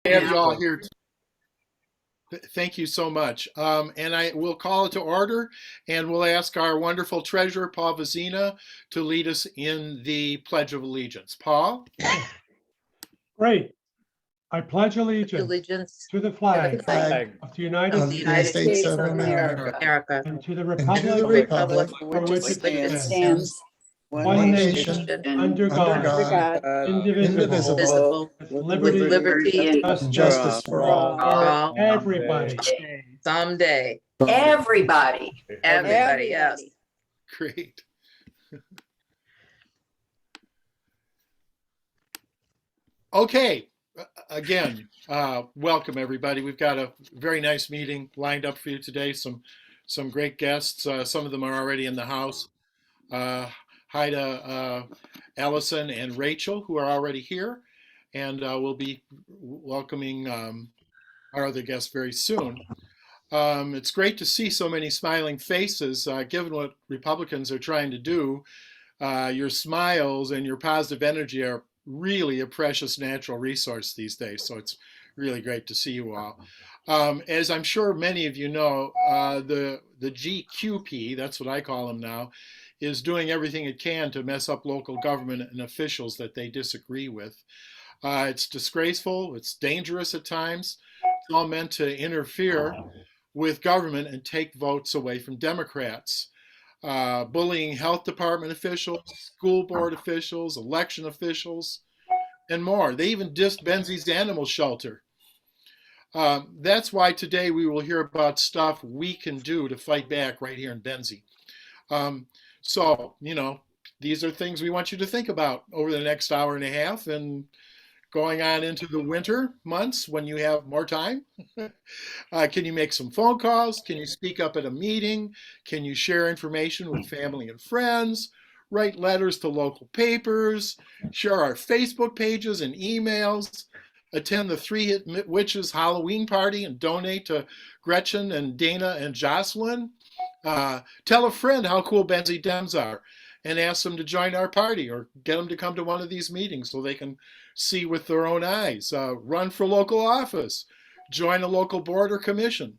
have you all here. Thank you so much. And I will call it to order, and we'll ask our wonderful treasurer, Paul Vizina, to lead us in the Pledge of Allegiance. Paul? Great. I pledge allegiance to the flag of the United States of America and to the and to the republic republic for which it stands, stands, one nation, under God, indivisible, with liberty and justice for all. Everybody. Someday. Everybody. Everybody, yes. Great. Okay, again, welcome everybody. We've got a very nice meeting lined up for you today. Some great guests. Some of them are already in the house. Hi to Alyson and Rachel, who are already here, and we'll be welcoming our other guests very soon. It's great to see so many smiling faces. Given what Republicans are trying to do, your smiles and your positive energy are really a precious natural resource these days. So it's really great to see you all. As I'm sure many of you know, the GQP, that's what I call them now, is doing everything it can to mess up local government and officials that they disagree with. It's disgraceful, it's dangerous at times. It's all meant to interfere with government and take votes away from Democrats. Bullying health department officials, school board officials, election officials, and more. They even dissed Benzie's animal shelter. That's why today we will hear about stuff we can do to fight back right here in Benzie. So, you know, these are things we want you to think about over the next hour and a half and going on into the winter months when you have more time. Can you make some phone calls? Can you speak up at a meeting? Can you share information with family and friends? Write letters to local papers? Share our Facebook pages and emails? Attend the Three Witches Halloween party and donate to Gretchen and Dana and Jocelyn? Tell a friend how cool Benzie Dems are and ask them to join our party or get them to come to one of these meetings so they can see with their own eyes. Run for local office, join a local board or commission.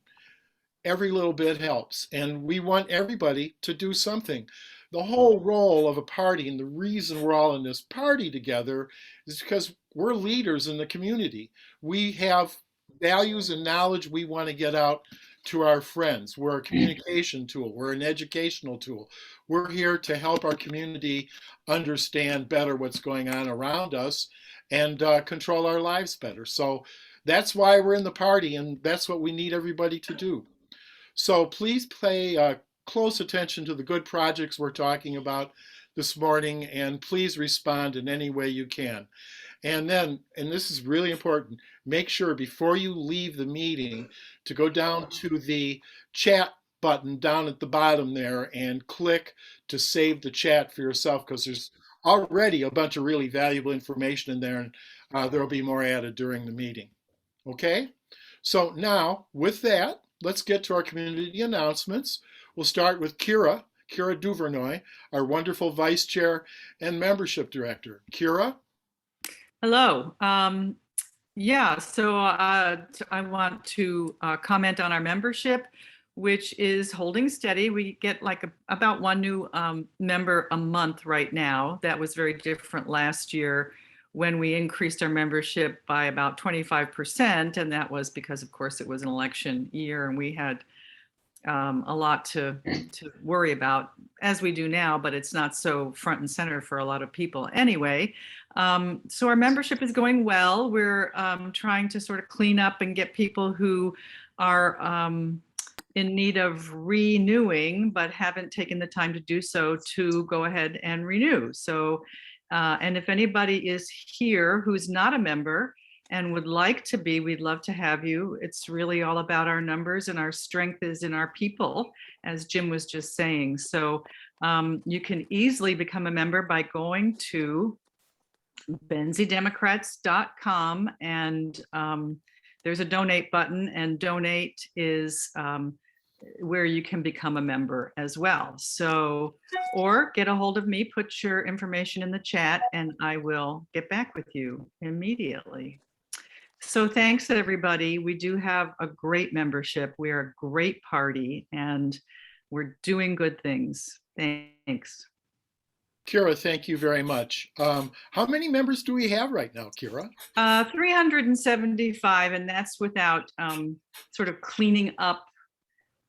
Every little bit helps, and we want everybody to do something. The whole role of a party, and the reason we're all in this party together, is because we're leaders in the community. We have values and knowledge we want to get out to our friends. We're a communication tool. We're an educational tool. We're here to help our community understand better what's going on around us and control our lives better. So that's why we're in the party, and that's what we need everybody to do. So please pay close attention to the good projects we're talking about this morning, and please respond in any way you can. And then, and this is really important, make sure before you leave the meeting to go down to the chat button down at the bottom there and click to save the chat for yourself, because there's already a bunch of really valuable information in there, and there'll be more added during the meeting. Okay? So now, with that, let's get to our community announcements. We'll start with Kira Duvernoy, our wonderful vice chair and membership director. Kira? Hello. Yeah, so I want to comment on our membership, which is holding steady. We get like about one new member a month right now. That was very different last year when we increased our membership by about 25%. And that was because, of course, it was an election year and we had a lot to worry about, as we do now, but it's not so front and center for a lot of people anyway. So our membership is going well. We're trying to sort of clean up and get people who are in need of renewing, but haven't taken the time to do so to go ahead and renew. So, and if anybody is here who's not a member and would like to be, we'd love to have you. It's really all about our numbers, and our strength is in our people, as Jim was just saying. So you can easily become a member by going to benziedemocrats.com, and there's a donate button, and donate is where you can become a member as well. So, or get a hold of me, put your information in the chat, and I will get back with you immediately. So thanks, everybody. We do have a great membership. We are a great party and we're doing good things. Thanks. Kira, thank you very much. How many members do we have right now, Kira? 375, and that's without sort of cleaning up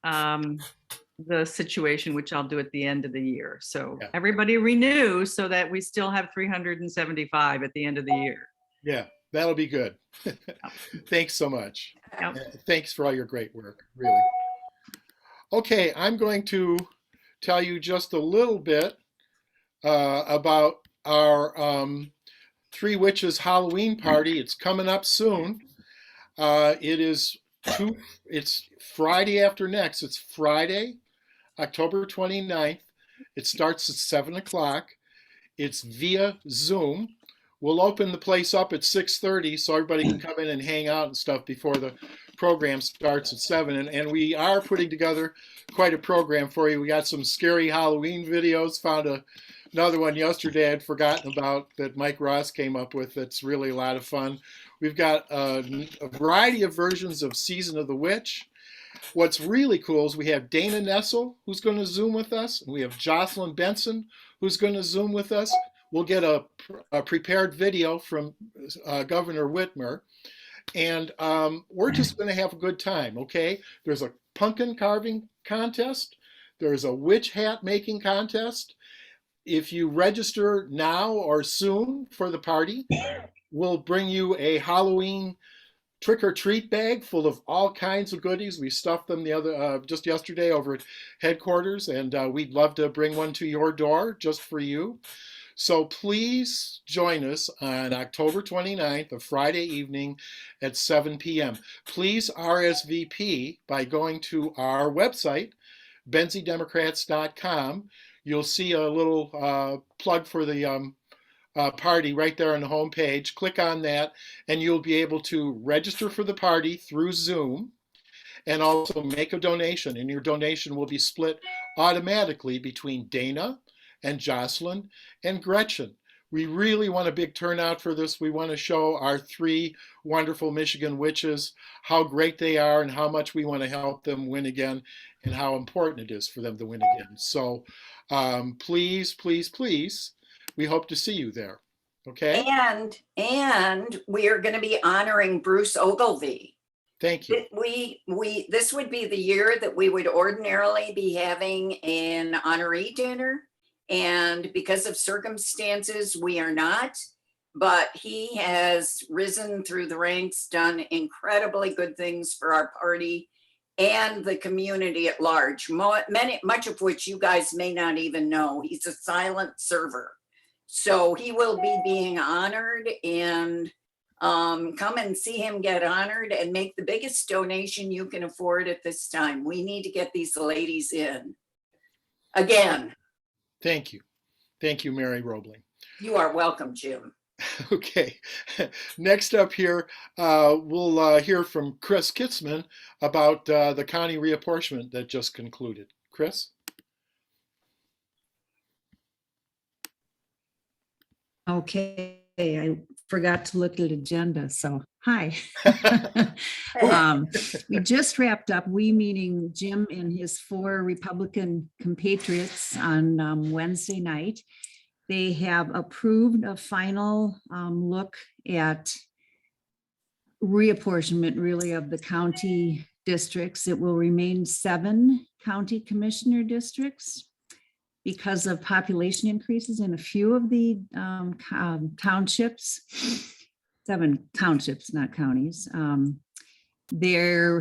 the situation, which I'll do at the end of the year. So Yeah. everybody renew so that we still have 375 at the end of the year. Yeah, that'll be good. Thanks so much. Yep. Thanks for all your great work, really. Okay, I'm going to tell you just a little bit about our Three Witches Halloween party. It's coming up soon. It's Friday after next. It's Friday, October 29th. It starts at 7 o'clock. It's via Zoom. We'll open the place up at 6:30 so everybody can come in and hang out and stuff before the program starts at 7. And we are putting together quite a program for you. We got some scary Halloween videos. Found another one yesterday I'd forgotten about that Mike Ross came up with. That's really a lot of fun. We've got a variety of versions of Season of the Witch. What's really cool is we have Dana Nessel, who's going to Zoom with us. And we have Jocelyn Benson, who's going to Zoom with us. We'll get a prepared video from Governor Whitmer. And we're just going to have a good time, okay? There's a pumpkin carving contest. There's a witch hat making contest. If you register now or soon for the party, we'll bring you a Halloween trick-or-treat bag full of all kinds of goodies. We stuffed them just yesterday over at headquarters, and we'd love to bring one to your door just for you. So please join us on October 29th, a Friday evening at 7 p.m. Please RSVP by going to our website, BenzieDemocrats.com. You'll see a little plug for the party right there on the homepage. Click on that and you'll be able to register for the party through Zoom and also make a donation. And your donation will be split automatically between Dana and Jocelyn and Gretchen. We really want a big turnout for this. We want to show our three wonderful Michigan witches how great they are and how much we want to help them win again and how important it is for them to win again. So please, please, please, we hope to see you there. Okay? And we are going to be honoring Bruce Ogilvie. Thank you. This would be the year that we would ordinarily be having an honoree dinner. And because of circumstances, we are not, but he has risen through the ranks, done incredibly good things for our party and the community at large, much of which you guys may not even know. He's a silent server. So he will be being honored, and come and see him get honored and make the biggest donation you can afford at this time. We need to get these ladies in. Again. Thank you. Thank you, Mary Roebling. You are welcome, Jim. Okay. Next up here, we'll hear from Chris Kitzman about the county reapportionment that just concluded. Chris? Okay, I forgot to look at the agenda, so hi. We just wrapped up, we meaning Jim and his 4 Republican compatriots on Wednesday night. They have approved a final look at reapportionment really of the county districts. It will remain 7 county commissioner districts because of population increases in a few of the townships, 7 townships, not counties. They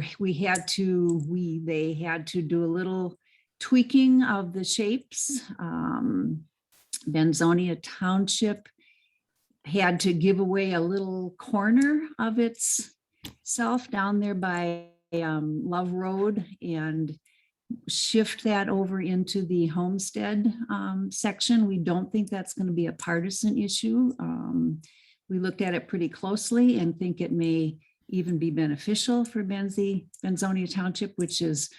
had to do a little tweaking of the shapes. Benzonia Township had to give away a little corner of itself down there by Love Road and shift that over into the homestead section. We don't think that's going to be a partisan issue. We looked at it pretty closely and think it may even be beneficial for Benzonia Township, which is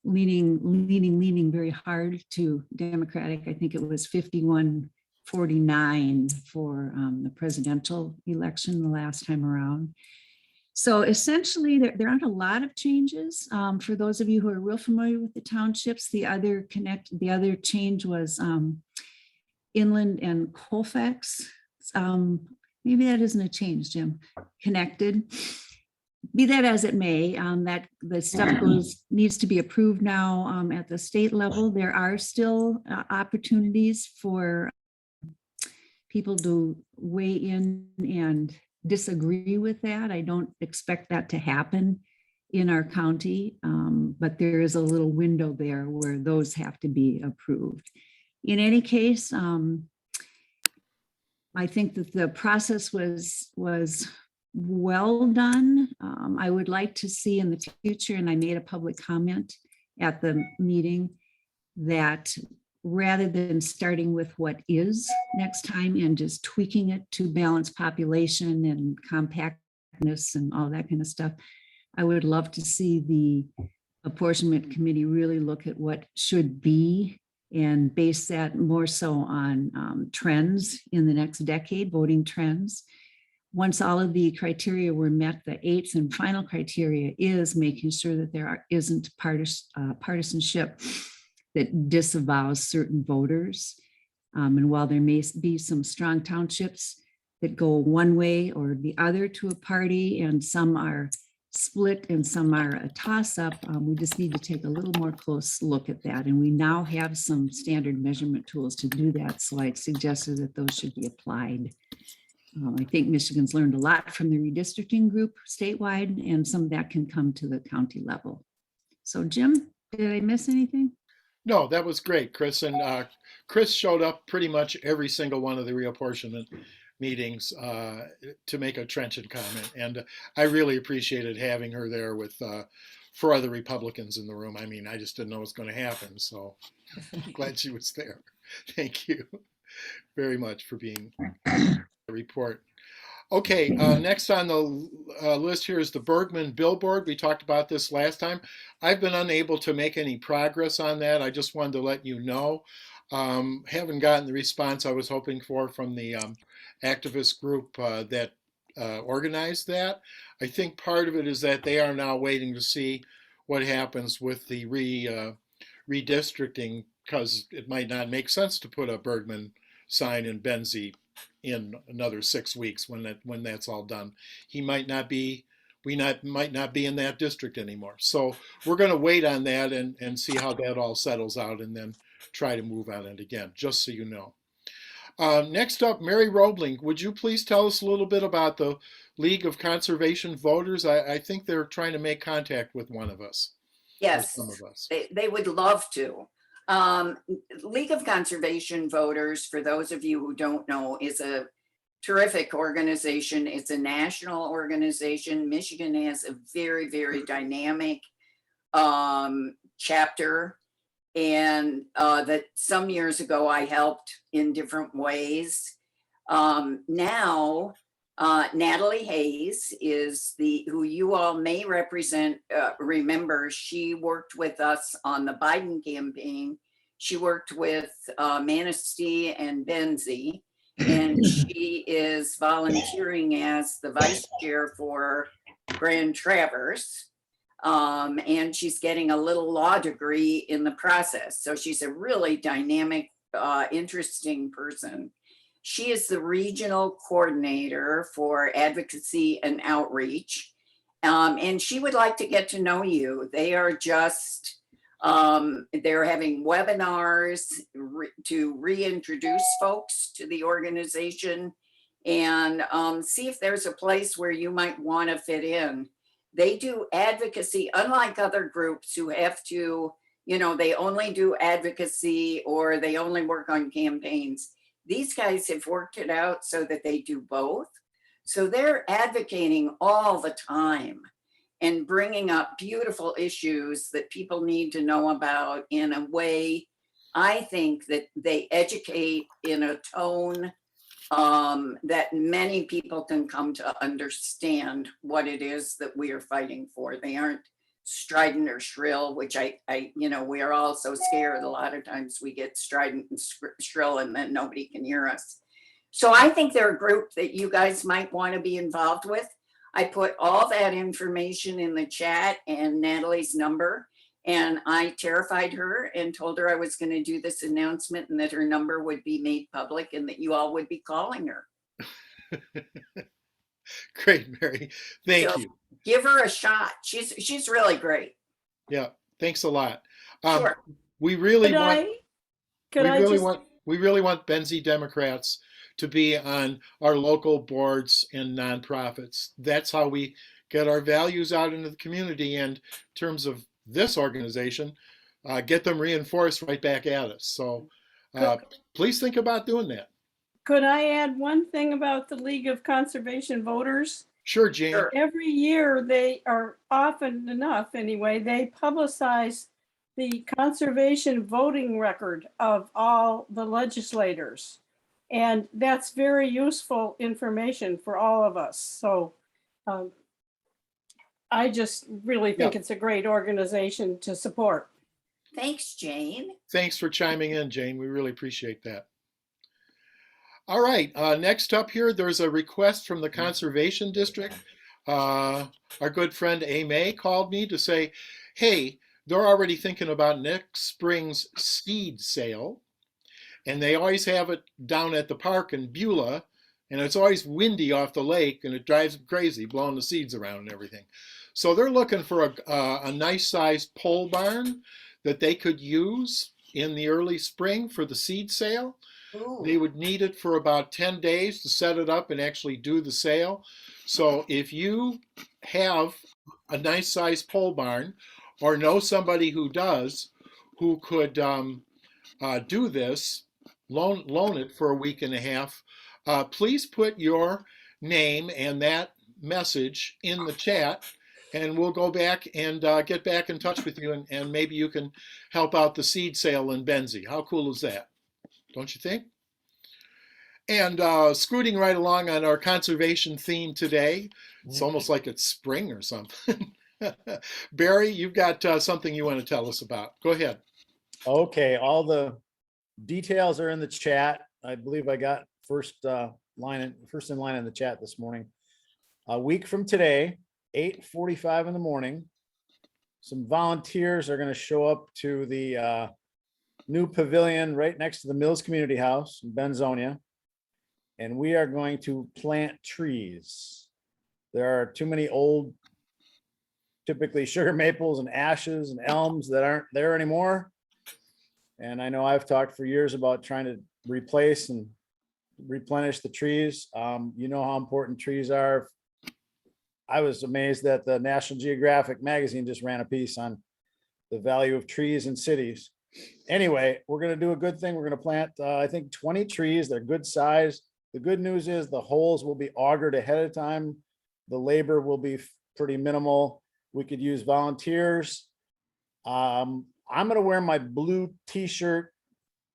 leaning very hard to Democratic. I think it was 51-49 for the presidential election the last time around. So essentially, there aren't a lot of changes. For those of you who are real familiar with the townships, the other change was Inland and Colfax. Maybe that isn't a change, Jim. Connected. Be that as it may, that the stuff needs to be approved now at the state level. There are still opportunities for people to weigh in and disagree with that. I don't expect that to happen in our county, but there is a little window there where those have to be approved. In any case, I think that the process was well done. I would like to see in the future, and I made a public comment at the meeting, that rather than starting with what is next time and just tweaking it to balance population and compactness and all that kind of stuff, I would love to see the apportionment committee really look at what should be and base that more so on trends in the next decade, voting trends. Once all of the criteria were met, the eighth and final criteria is making sure that there isn't partisanship that disavows certain voters. And while there may be some strong townships that go one way or the other to a party, and some are split and some are a toss-up, we just need to take a little more close look at that. And we now have some standard measurement tools to do that. So I suggested that those should be applied. I think Michigan's learned a lot from the redistricting group statewide, and some of that can come to the county level. So Jim, did I miss anything? No, that was great, Chris. And Chris showed up pretty much every single one of the reapportionment meetings to make a trenchant comment. And I really appreciated having her there with 4 other Republicans in the room. I mean, I just didn't know it was going to happen. So I'm glad she was there. Thank you very much for being a report. Okay, next on the list here is the Bergman billboard. We talked about this last time. I've been unable to make any progress on that. I just wanted to let you know. Haven't gotten the response I was hoping for from the activist group that organized that. I think part of it is that they are now waiting to see what happens with the redistricting, because it might not make sense to put a Bergman sign in Benzie in another 6 weeks when that's all done. He might not be might not be in that district anymore. So we're going to wait on that and see how that all settles out, and then try to move on it again, just so you know. Next up, Mary Roebling, would you please tell us a little bit about the League of Conservation Voters? I think they're trying to make contact with one of us. Yes, some of us. They would love to. League of Conservation Voters, for those of you who don't know, is a terrific organization. It's a national organization. Michigan has a very, very dynamic chapter, and that some years ago I helped in different ways. Now, Natalie Hayes is who you all may remember. She worked with us on the Biden campaign. She worked with Manistee and Benzie, and she is volunteering as the vice chair for Grand Traverse. And she's getting a little law degree in the process. So she's a really dynamic, interesting person. She is the regional coordinator for advocacy and outreach. And she would like to get to know you. They are just, they're having webinars to reintroduce folks to the organization and see if there's a place where you might want to fit in. They do advocacy, unlike other groups who have to, they only do advocacy or they only work on campaigns. These guys have worked it out so that they do both. So they're advocating all the time and bringing up beautiful issues that people need to know about in a way, I think, that they educate in a tone that many people can come to understand what it is that we are fighting for. They aren't strident or shrill, which we are all so scared. A lot of times we get strident and shrill and then nobody can hear us. So I think they're a group that you guys might want to be involved with. I put all that information in the chat and Natalie's number. And I terrified her and told her I was going to do this announcement and that her number would be made public and that you all would be calling her. Great, Mary. Thank So you. give her a shot. She's really great. Yeah, thanks a lot. Sure. We really Could want. I, could I just, We really want Benzie Democrats to be on our local boards and nonprofits. That's how we get our values out into the community, and in terms of this organization, get them reinforced right back at us. So please think about doing that. could I add one thing about the League of Conservation Voters? Sure, Jane. Sure. Every year they are often enough anyway, they publicize the conservation voting record of all the legislators. And that's very useful information for all of us. So I just really think it's a great organization to support. Thanks, Jane. Thanks for chiming in, Jane. We really appreciate that. All right, next up here, there's a request from the Conservation District. Our good friend May called me to say, hey, they're already thinking about next spring's seed sale. And they always have it down at the park in Beulah. And it's always windy off the lake and it drives them crazy, blowing the seeds around and everything. So they're looking for a nice sized pole barn that they could use in the early spring for the seed sale. Ooh. They would need it for about 10 days to set it up and actually do the sale. So if you have a nice sized pole barn or know somebody who does, who could do this, loan it for a week and a half, please put your name and that message in the chat, and we'll go back and get back in touch with you, and maybe you can help out the seed sale in Benzie. How cool is that? Don't you think? And scooting right along on our conservation theme today, it's almost like it's spring or something. Barry, you've got something you want to tell us about. Go ahead. Okay, all the details are in the chat. I believe I got first in line in the chat this morning. A week from today, 8:45 in the morning, some volunteers are going to show up to the new pavilion right next to the Mills Community House in Benzonia, and we are going to plant trees. There are too many old, typically sugar maples and ashes and elms that aren't there anymore. And I know I've talked for years about trying to replace and replenish the trees. You know how important trees are. I was amazed that the National Geographic magazine just ran a piece on the value of trees in cities. Anyway, we're going to do a good thing. We're going to plant, I think, 20 trees. They're good size. The good news is the holes will be augured ahead of time. The labor will be pretty minimal. We could use volunteers. I'm going to wear my blue t-shirt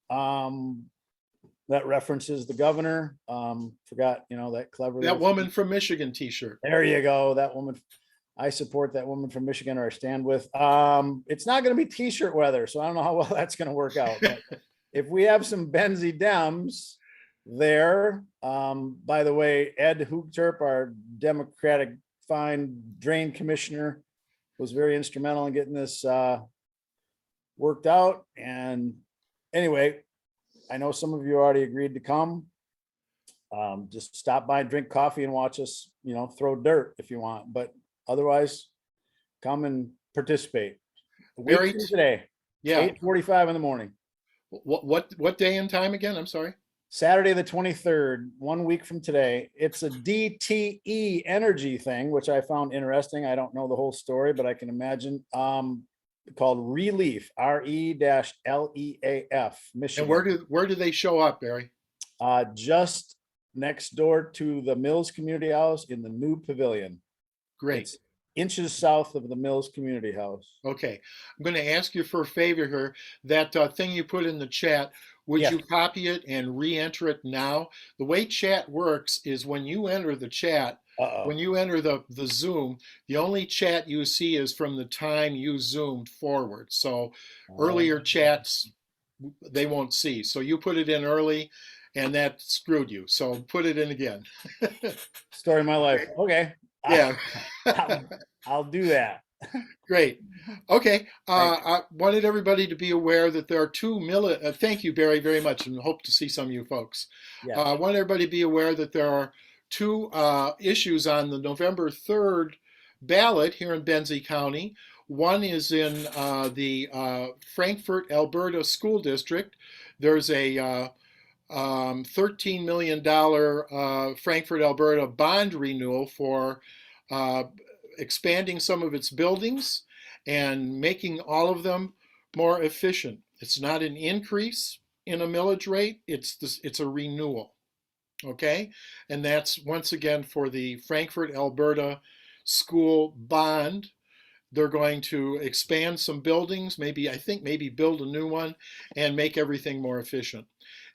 that references the governor. Forgot, that clever. That woman from Michigan t-shirt. There you go. That woman. I support that woman from Michigan, or I stand with. It's not going to be t-shirt weather, so I don't know how well that's going to work out. But if we have some Benzie Dems there, by the way, Ed Hoogterp, our Democratic fine drain commissioner, was very instrumental in getting this worked out. And anyway, I know some of you already agreed to come. Just stop by, drink coffee, and watch us, throw dirt if you want. But otherwise, come and participate. A week Very from today, Yeah. 8:45 in the morning. What day and time again? I'm sorry. Saturday the 23rd, 1 week from today. It's a DTE energy thing, which I found interesting. I don't know the whole story, but I can imagine. Called Relief, RE-LEAF, Michigan. And where do they show up, Barry? Just next door to the Mills Community House in the new pavilion. Great. It's inches south of the Mills Community House. Okay. I'm going to ask you for a favor here. That thing you put in the chat, would you copy it and re-enter it now? The way chat works is when you enter the chat, when you enter the Zoom, the only chat you see is from the time you zoomed forward. So earlier chats, they won't see. So you put it in early and that screwed you. So put it in again. Story of my life. Okay. Yeah. I'll do that. Great. Okay. I wanted everybody to be aware that there are two thank you, Barry, very much, and hope to see some of you folks. Yeah. I want everybody to be aware that there are two issues on the November 3rd ballot here in Benzie County. One is in the Frankfurt, Alberta School District. There's a $13 million Frankfurt, Alberta bond renewal for expanding some of its buildings and making all of them more efficient. It's not an increase in a millage rate, it's a renewal. Okay, and that's once again for the Frankfurt, Alberta school bond. They're going to expand some buildings, maybe build a new one and make everything more efficient.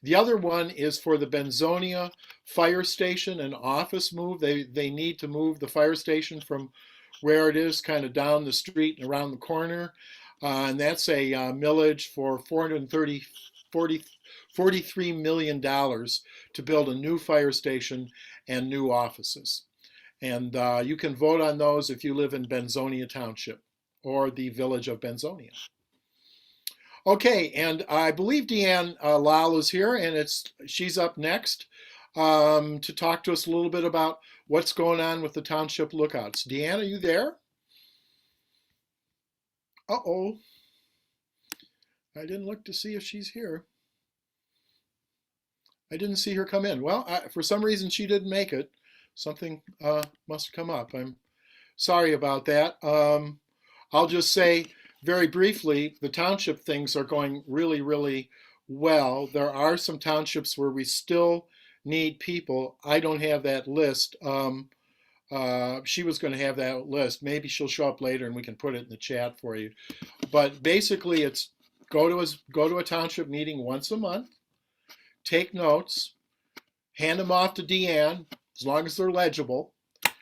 The other one is for the Benzonia fire station and office move. They need to move the fire station from where it is kind of down the street and around the corner. And that's a millage for $43 million to build a new fire station and new offices. And you can vote on those if you live in Benzonia Township or the village of Benzonia. Okay, and I believe Deanne Lal is here, and she's up next to talk to us a little bit about what's going on with the township lookouts. Deanne, are you there? Uh-oh. I didn't look to see if she's here. I didn't see her come in. Well, for some reason she didn't make it. Something must have come up. I'm sorry about that. I'll just say very briefly, the township things are going really, really well. There are some townships where we still need people. I don't have that list. She was going to have that list. Maybe she'll show up later and we can put it in the chat for you. But basically, it's go to a township meeting once a month, take notes, hand them off to Deanne, as long as they're legible.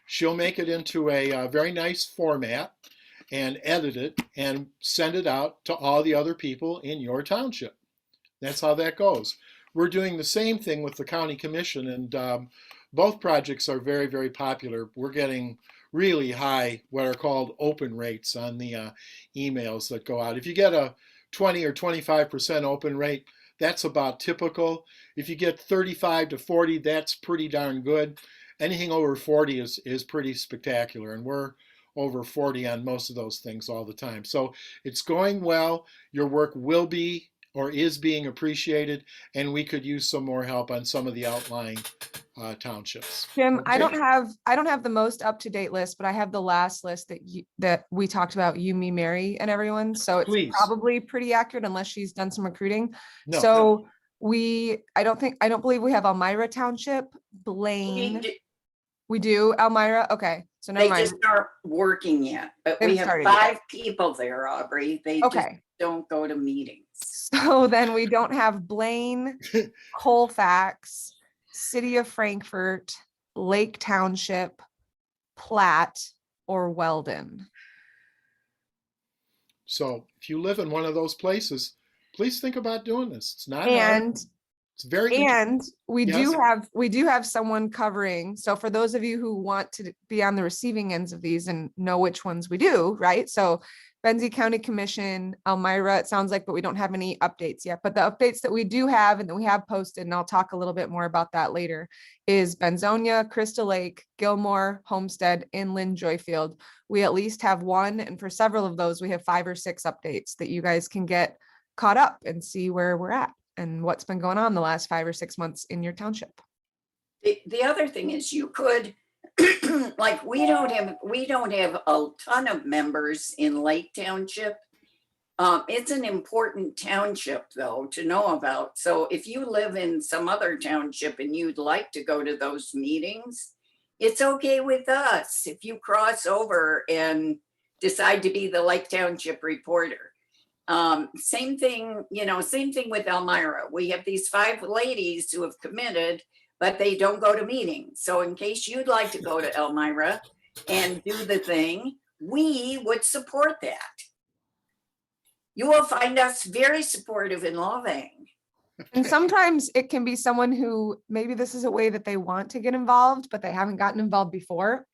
She'll make it into a very nice format and edit it and send it out to all the other people in your township. That's how that goes. We're doing the same thing with the county commission, and both projects are very, very popular. We're getting really high, what are called open rates on the emails that go out. If you get a 20 or 25% open rate, that's about typical. If you get 35 to 40, that's pretty darn good. Anything over 40 is pretty spectacular, and we're over 40 on most of those things all the time. So it's going well. Your work will be or is being appreciated, and we could use some more help on some of the outlying townships. Jim, Okay. I don't have the most up-to-date list, but I have the last list that we talked about, you, me, Mary, and everyone. So it's Please. probably pretty accurate unless she's done some recruiting. No. So I don't believe we have Elmira Township, Blaine. We do Elmira. Okay, so never They mind. just aren't working yet, but They we haven't have started 5 people there, Aubrey. They just Okay, don't go to meetings. so then we don't have Blaine, Colfax, City of Frankfurt, Lake Township, Platte, or Weldon. So if you live in one of those places, please think about doing this. It's not hard. And It's very And we Yes. do have someone covering. So for those of you who want to be on the receiving ends of these and know which ones we do, right? So Benzie County Commission, Elmira, it sounds like, but we don't have any updates yet. But the updates that we do have and that we have posted, and I'll talk a little bit more about that later, is Benzonia, Crystal Lake, Gilmore, Homestead, Inland, Joyfield. We at least have one, and for several of those, we have 5 or 6 updates that you guys can get caught up and see where we're at and what's been going on the last 5 or 6 months in your township. The other thing is you could, like, we don't have a ton of members in Lake Township. It's an important township though to know about. So if you live in some other township and you'd like to go to those meetings, it's okay with us if you cross over and decide to be the Lake Township reporter. Same thing with Elmira. We have these 5 ladies who have committed, but they don't go to meetings. So in case you'd like to go to Elmira and do the thing, we would support that. You will find us very supportive and loving. And sometimes it can be someone who maybe this is a way that they want to get involved, but they haven't gotten involved before.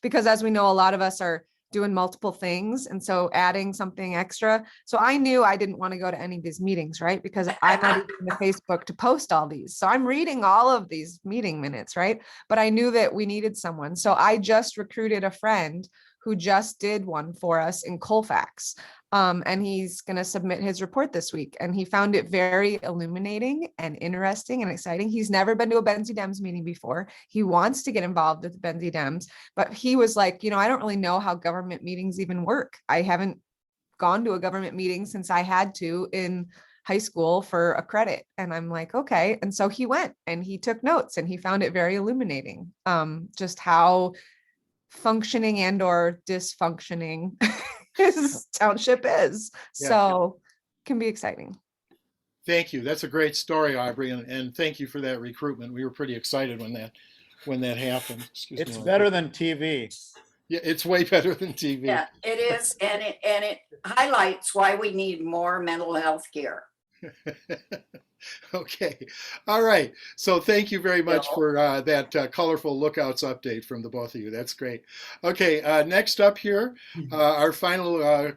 Because as we know, a lot of us are doing multiple things. And so adding something extra. So I knew I didn't want to go to any of these meetings, right? Because I'm not even in the Facebook to post all these. So I'm reading all of these meeting minutes, right? But I knew that we needed someone. So I just recruited a friend who just did one for us in Colfax. And he's going to submit his report this week. And he found it very illuminating and interesting and exciting. He's never been to a Benzie Dems meeting before. He wants to get involved with the Benzie Dems, but he was like, I don't really know how government meetings even work. I haven't gone to a government meeting since I had to in high school for a credit. And I'm like, okay. And so he went and he took notes and he found it very illuminating, just how functioning and or dysfunctioning his township is. Yeah. So can be exciting. Thank you. That's a great story, Aubrey, and thank you for that recruitment. We were pretty excited when that happened. Excuse me. It's better than TV. Yeah, it's way better than TV. Yeah, it is. And it highlights why we need more mental health care. Okay. All right. So thank you very much Bill. for that colorful lookouts update from the both of you. That's great. Okay. Next up here, our final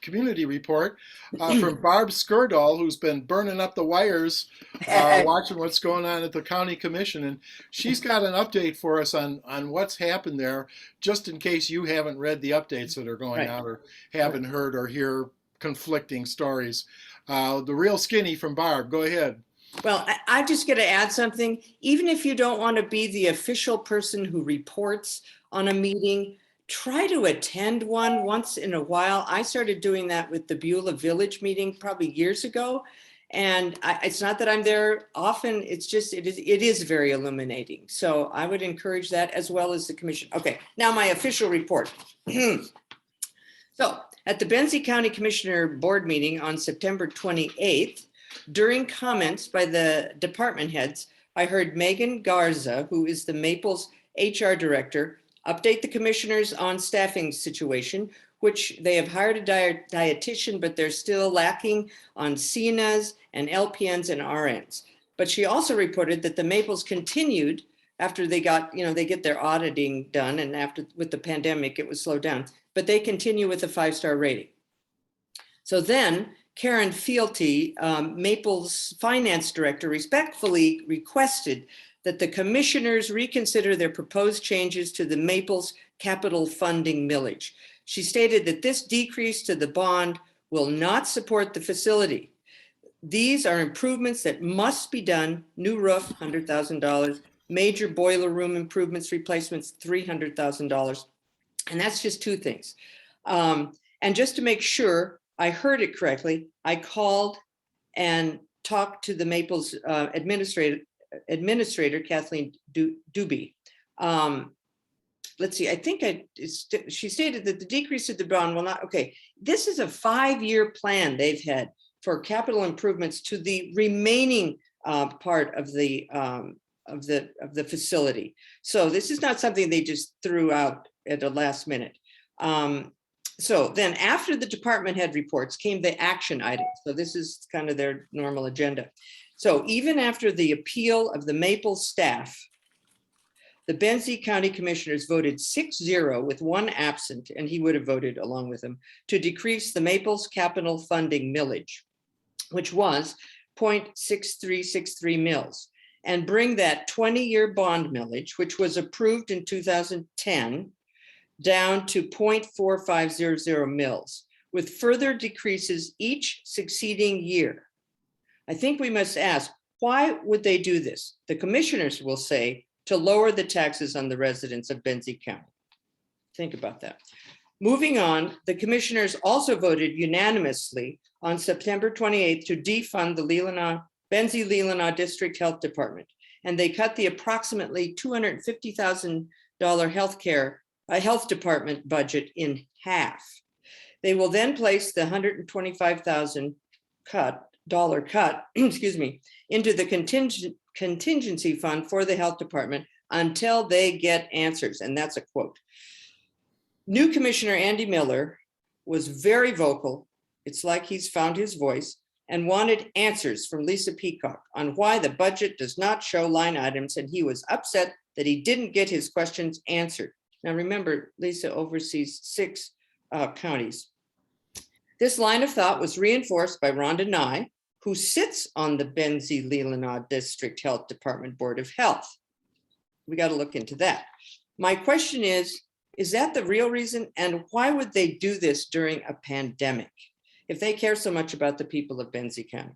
community report from Barb Skirdahl, who's been burning up the wires, watching what's going on at the county commission. And she's got an update for us on what's happened there, just in case you haven't read the updates that are going out or haven't heard or hear conflicting stories. The real skinny from Barb. Go ahead. Well, I just got to add something. Even if you don't want to be the official person who reports on a meeting, try to attend one once in a while. I started doing that with the Beulah Village meeting probably years ago. And it's not that I'm there often. It's just, it is very illuminating. So I would encourage that as well as the commission. Okay, now my official report. So at the Benzie County Commissioner Board meeting on September 28th, during comments by the department heads, I heard Megan Garza, who is the Maples HR director, update the commissioners on staffing situation, which they have hired a dietitian, but they're still lacking on CNAs and LPNs and RNs. But she also reported that the Maples continued after they got, they get their auditing done, and after with the pandemic, it was slowed down, but they continue with a 5-star rating. So then Karen Fealty, Maples finance director, respectfully requested that the commissioners reconsider their proposed changes to the Maples capital funding millage. She stated that this decrease to the bond will not support the facility. These are improvements that must be done. New roof, $100,000. Major boiler room improvements, replacements, $300,000. And that's just two things. And just to make sure I heard it correctly, I called and talked to the Maples administrator, Kathleen Doobie. Let's see, I think she stated that the decrease of the bond will not, okay, this is a 5-year plan they've had for capital improvements to the remaining part of the facility. So this is not something they just threw out at the last minute. So then after the department head reports came the action items. So this is kind of their normal agenda. So even after the appeal of the Maples staff, the Benzie County Commissioners voted 6-0 with 1 absent, and he would have voted along with them, to decrease the Maples capital funding millage, which was 0.6363 mils, and bring that 20-year bond millage, which was approved in 2010, down to 0.4500 mils, with further decreases each succeeding year. I think we must ask, why would they do this? The commissioners will say to lower the taxes on the residents of Benzie County. Think about that. Moving on, the commissioners also voted unanimously on September 28th to defund the Benzie Leelanau District Health Department, and they cut the approximately $250,000 health department budget in half. They will then place the $125,000 cut, excuse me, into the contingency fund for the health department until they get answers. And that's a quote. New Commissioner Andy Miller was very vocal. It's like he's found his voice and wanted answers from Lisa Peacock on why the budget does not show line items, and he was upset that he didn't get his questions answered. Now remember, Lisa oversees 6 counties. This line of thought was reinforced by Rhonda Nye, who sits on the Benzie Leelanau District Health Department Board of Health. We got to look into that. My question is that the real reason? And why would they do this during a pandemic if they care so much about the people of Benzie County?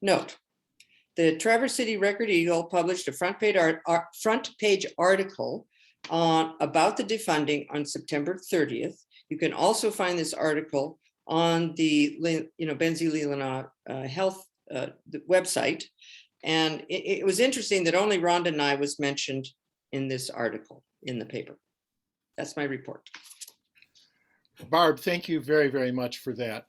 Note, the Traverse City Record Eagle published a front page article about the defunding on September 30th. You can also find this article on the Benzie Leelanau Health the website. And it was interesting that only Rhonda Nye was mentioned in this article in the paper. That's my report. Barb, thank you very, very much for that.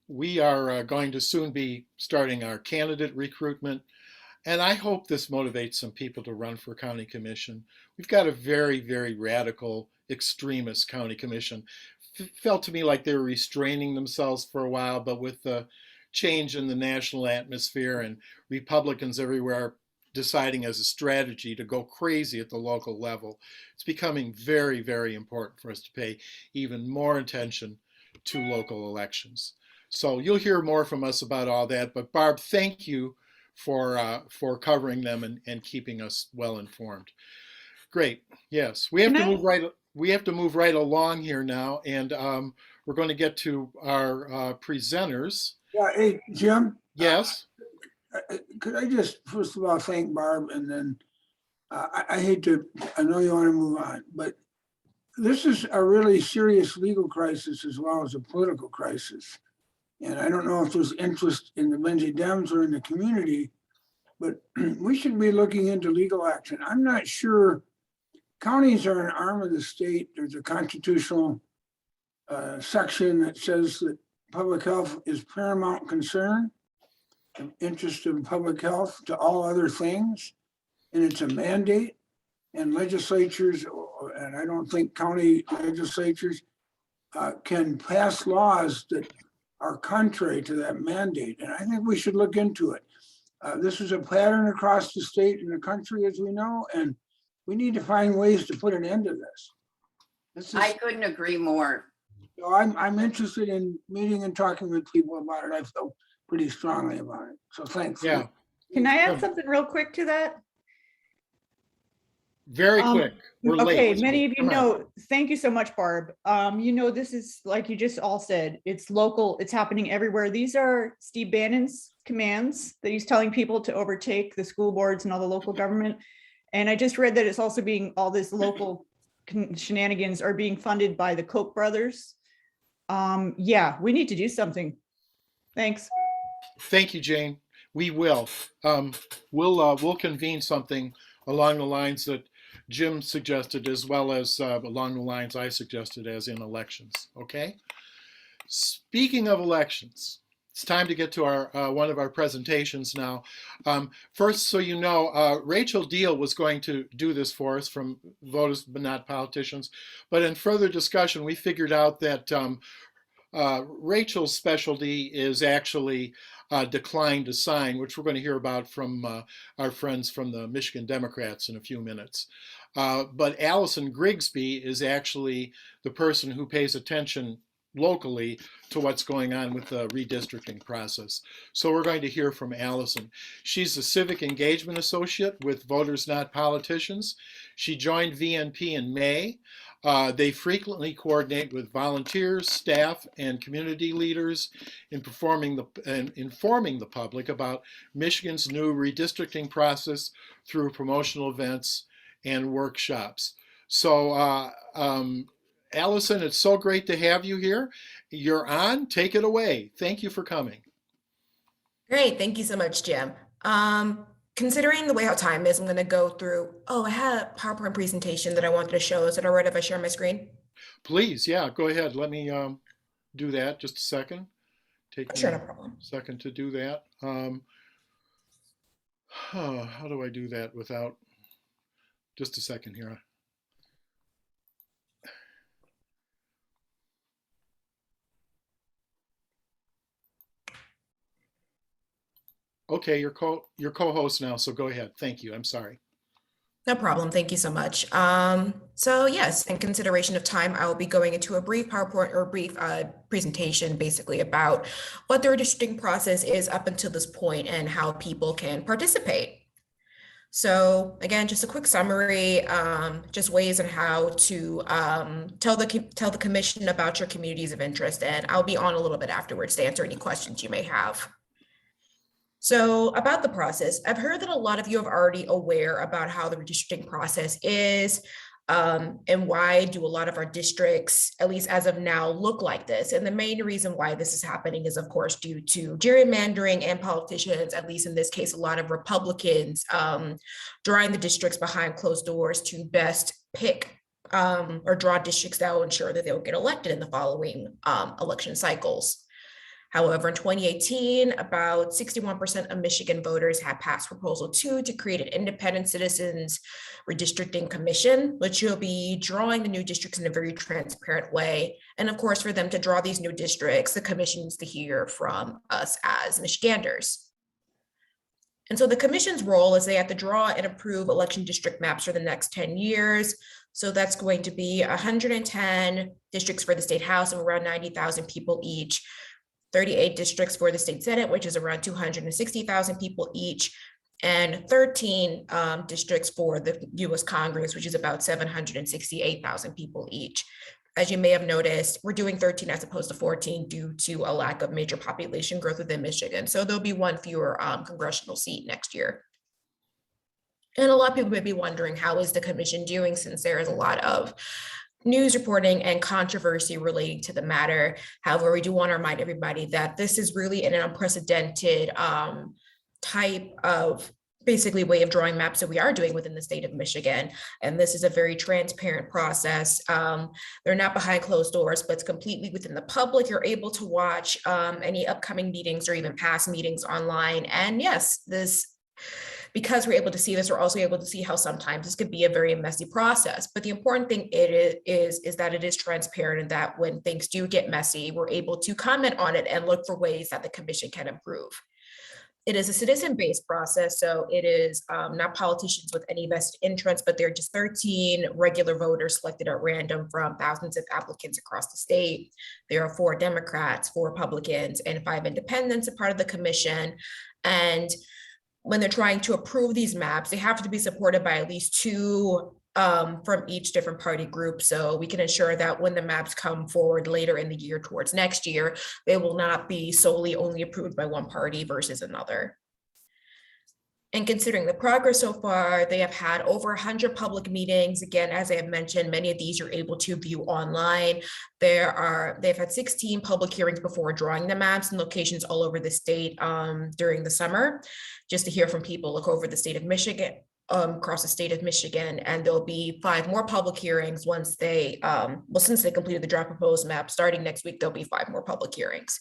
We are going to soon be starting our candidate recruitment, and I hope this motivates some people to run for county commission. We've got a very, very radical, extremist county commission. Felt to me like they were restraining themselves for a while, but with the change in the national atmosphere and Republicans everywhere deciding as a strategy to go crazy at the local level, it's becoming very, very important for us to pay even more attention to local elections. So you'll hear more from us about all that. But Barb, thank you for covering them and keeping us well informed. Great. Yes, we have to move right. We have to move right along here now, and we're going to get to our presenters. Yeah. Hey, Jim. Yes. Could I just first of all thank Barb, and then I hate to. I know you want to move on, but this is a really serious legal crisis as well as a political crisis. And I don't know if there's interest in the Benzie Dems or in the community, but we should be looking into legal action. I'm not sure. Counties are an arm of the state. There's a constitutional section that says that public health is paramount concern, the interest of public health to all other things. And it's a mandate, and legislatures, and I don't think county legislatures can pass laws that are contrary to that mandate. And I think we should look into it. This is a pattern across the state and the country, as we know, and we need to find ways to put an end to this. I couldn't agree more. So I'm interested in meeting and talking with people about it. I feel pretty strongly about it. So thanks. Yeah. Can I add something real quick to that? Very quick. We're okay, late. many of you Come on. know, thank you so much, Barb. This is, like you just all said, it's local, it's happening everywhere. These are Steve Bannon's commands that he's telling people to overtake the school boards and all the local government. And I just read that it's also all this local shenanigans are being funded by the Koch brothers. Yeah, we need to do something. Thanks. Thank you, Jane. We will. We'll convene something along the lines that Jim suggested, as well as along the lines I suggested, as in elections. Okay. Speaking of elections, it's time to get to our one of our presentations now. First, so you know, Rachel Deal was going to do this for us from Voters But Not Politicians, but in further discussion, we figured out that Rachel's specialty is actually decline to sign, which we're going to hear about from our friends from the Michigan Democrats in a few minutes. But Alyson Grisby is actually the person who pays attention locally to what's going on with the redistricting process. So we're going to hear from Alyson. She's a civic engagement associate with Voters Not Politicians. She joined VNP in May. They frequently coordinate with volunteers, staff, and community leaders in informing the public about Michigan's new redistricting process through promotional events and workshops. So Alyson, it's so great to have you here. You're on. Take it away. Thank you for coming. Great. Thank you so much, Jim. Considering the way how time is, I'm going to go through. Oh, I had a PowerPoint presentation that I wanted to show. Is it all right if I share my screen? Please, yeah, go ahead. Let me do that. Just a second. Take Sure, me no problem. a second to do that. How do I do that without? Just a second here. Okay, you're co-host now, so go ahead. Thank you. I'm sorry. No problem. Thank you so much. So yes, in consideration of time, I will be going into a brief PowerPoint or brief presentation basically about what the redistricting process is up until this point and how people can participate. So again, just a quick summary, just ways on how to tell the commission about your communities of interest, and I'll be on a little bit afterwards to answer any questions you may have. So about the process, I've heard that a lot of you are already aware about how the redistricting process is, and why do a lot of our districts, at least as of now, look like this. And the main reason why this is happening is, of course, due to gerrymandering and politicians, at least in this case, a lot of Republicans drawing the districts behind closed doors to best pick or draw districts that will ensure that they will get elected in the following election cycles. However, in 2018, about 61% of Michigan voters had passed Proposal 2 to create an independent citizens redistricting commission, which will be drawing the new districts in a very transparent way. And of course, for them to draw these new districts, the commission needs to hear from us as Michiganders. And so the commission's role is they have to draw and approve election district maps for the next 10 years. So that's going to be 110 districts for the state house of around 90,000 people each, 38 districts for the state senate, which is around 260,000 people each, and 13 districts for the US Congress, which is about 768,000 people each. As you may have noticed, we're doing 13 as opposed to 14 due to a lack of major population growth within Michigan. So there'll be one fewer congressional seat next year. And a lot of people may be wondering, how is the commission doing, since there is a lot of news reporting and controversy relating to the matter. However, we do want to remind everybody that this is really an unprecedented type of basically way of drawing maps that we are doing within the state of Michigan. And this is a very transparent process. They're not behind closed doors, but it's completely within the public. You're able to watch any upcoming meetings or even past meetings online. And yes, because we're able to see this, we're also able to see how sometimes this could be a very messy process. But the important thing is that it is transparent, and that when things do get messy, we're able to comment on it and look for ways that the commission can improve. It is a citizen-based process, so it is not politicians with any vested interest, but they're just 13 regular voters selected at random from thousands of applicants across the state. There are 4 Democrats, 4 Republicans, and 5 independents a part of the commission. And when they're trying to approve these maps, they have to be supported by at least 2 from each different party group. So we can ensure that when the maps come forward later in the year towards next year, they will not be solely only approved by one party versus another. And considering the progress so far, they have had over 100 public meetings. Again, as I have mentioned, many of these you're able to view online. They've had 16 public hearings before drawing the maps in locations all over the state during the summer, just to hear from people over the state of Michigan, across the state of Michigan. And there'll be 5 more public hearings once they, since they completed the draft proposed map, starting next week, there'll be 5 more public hearings.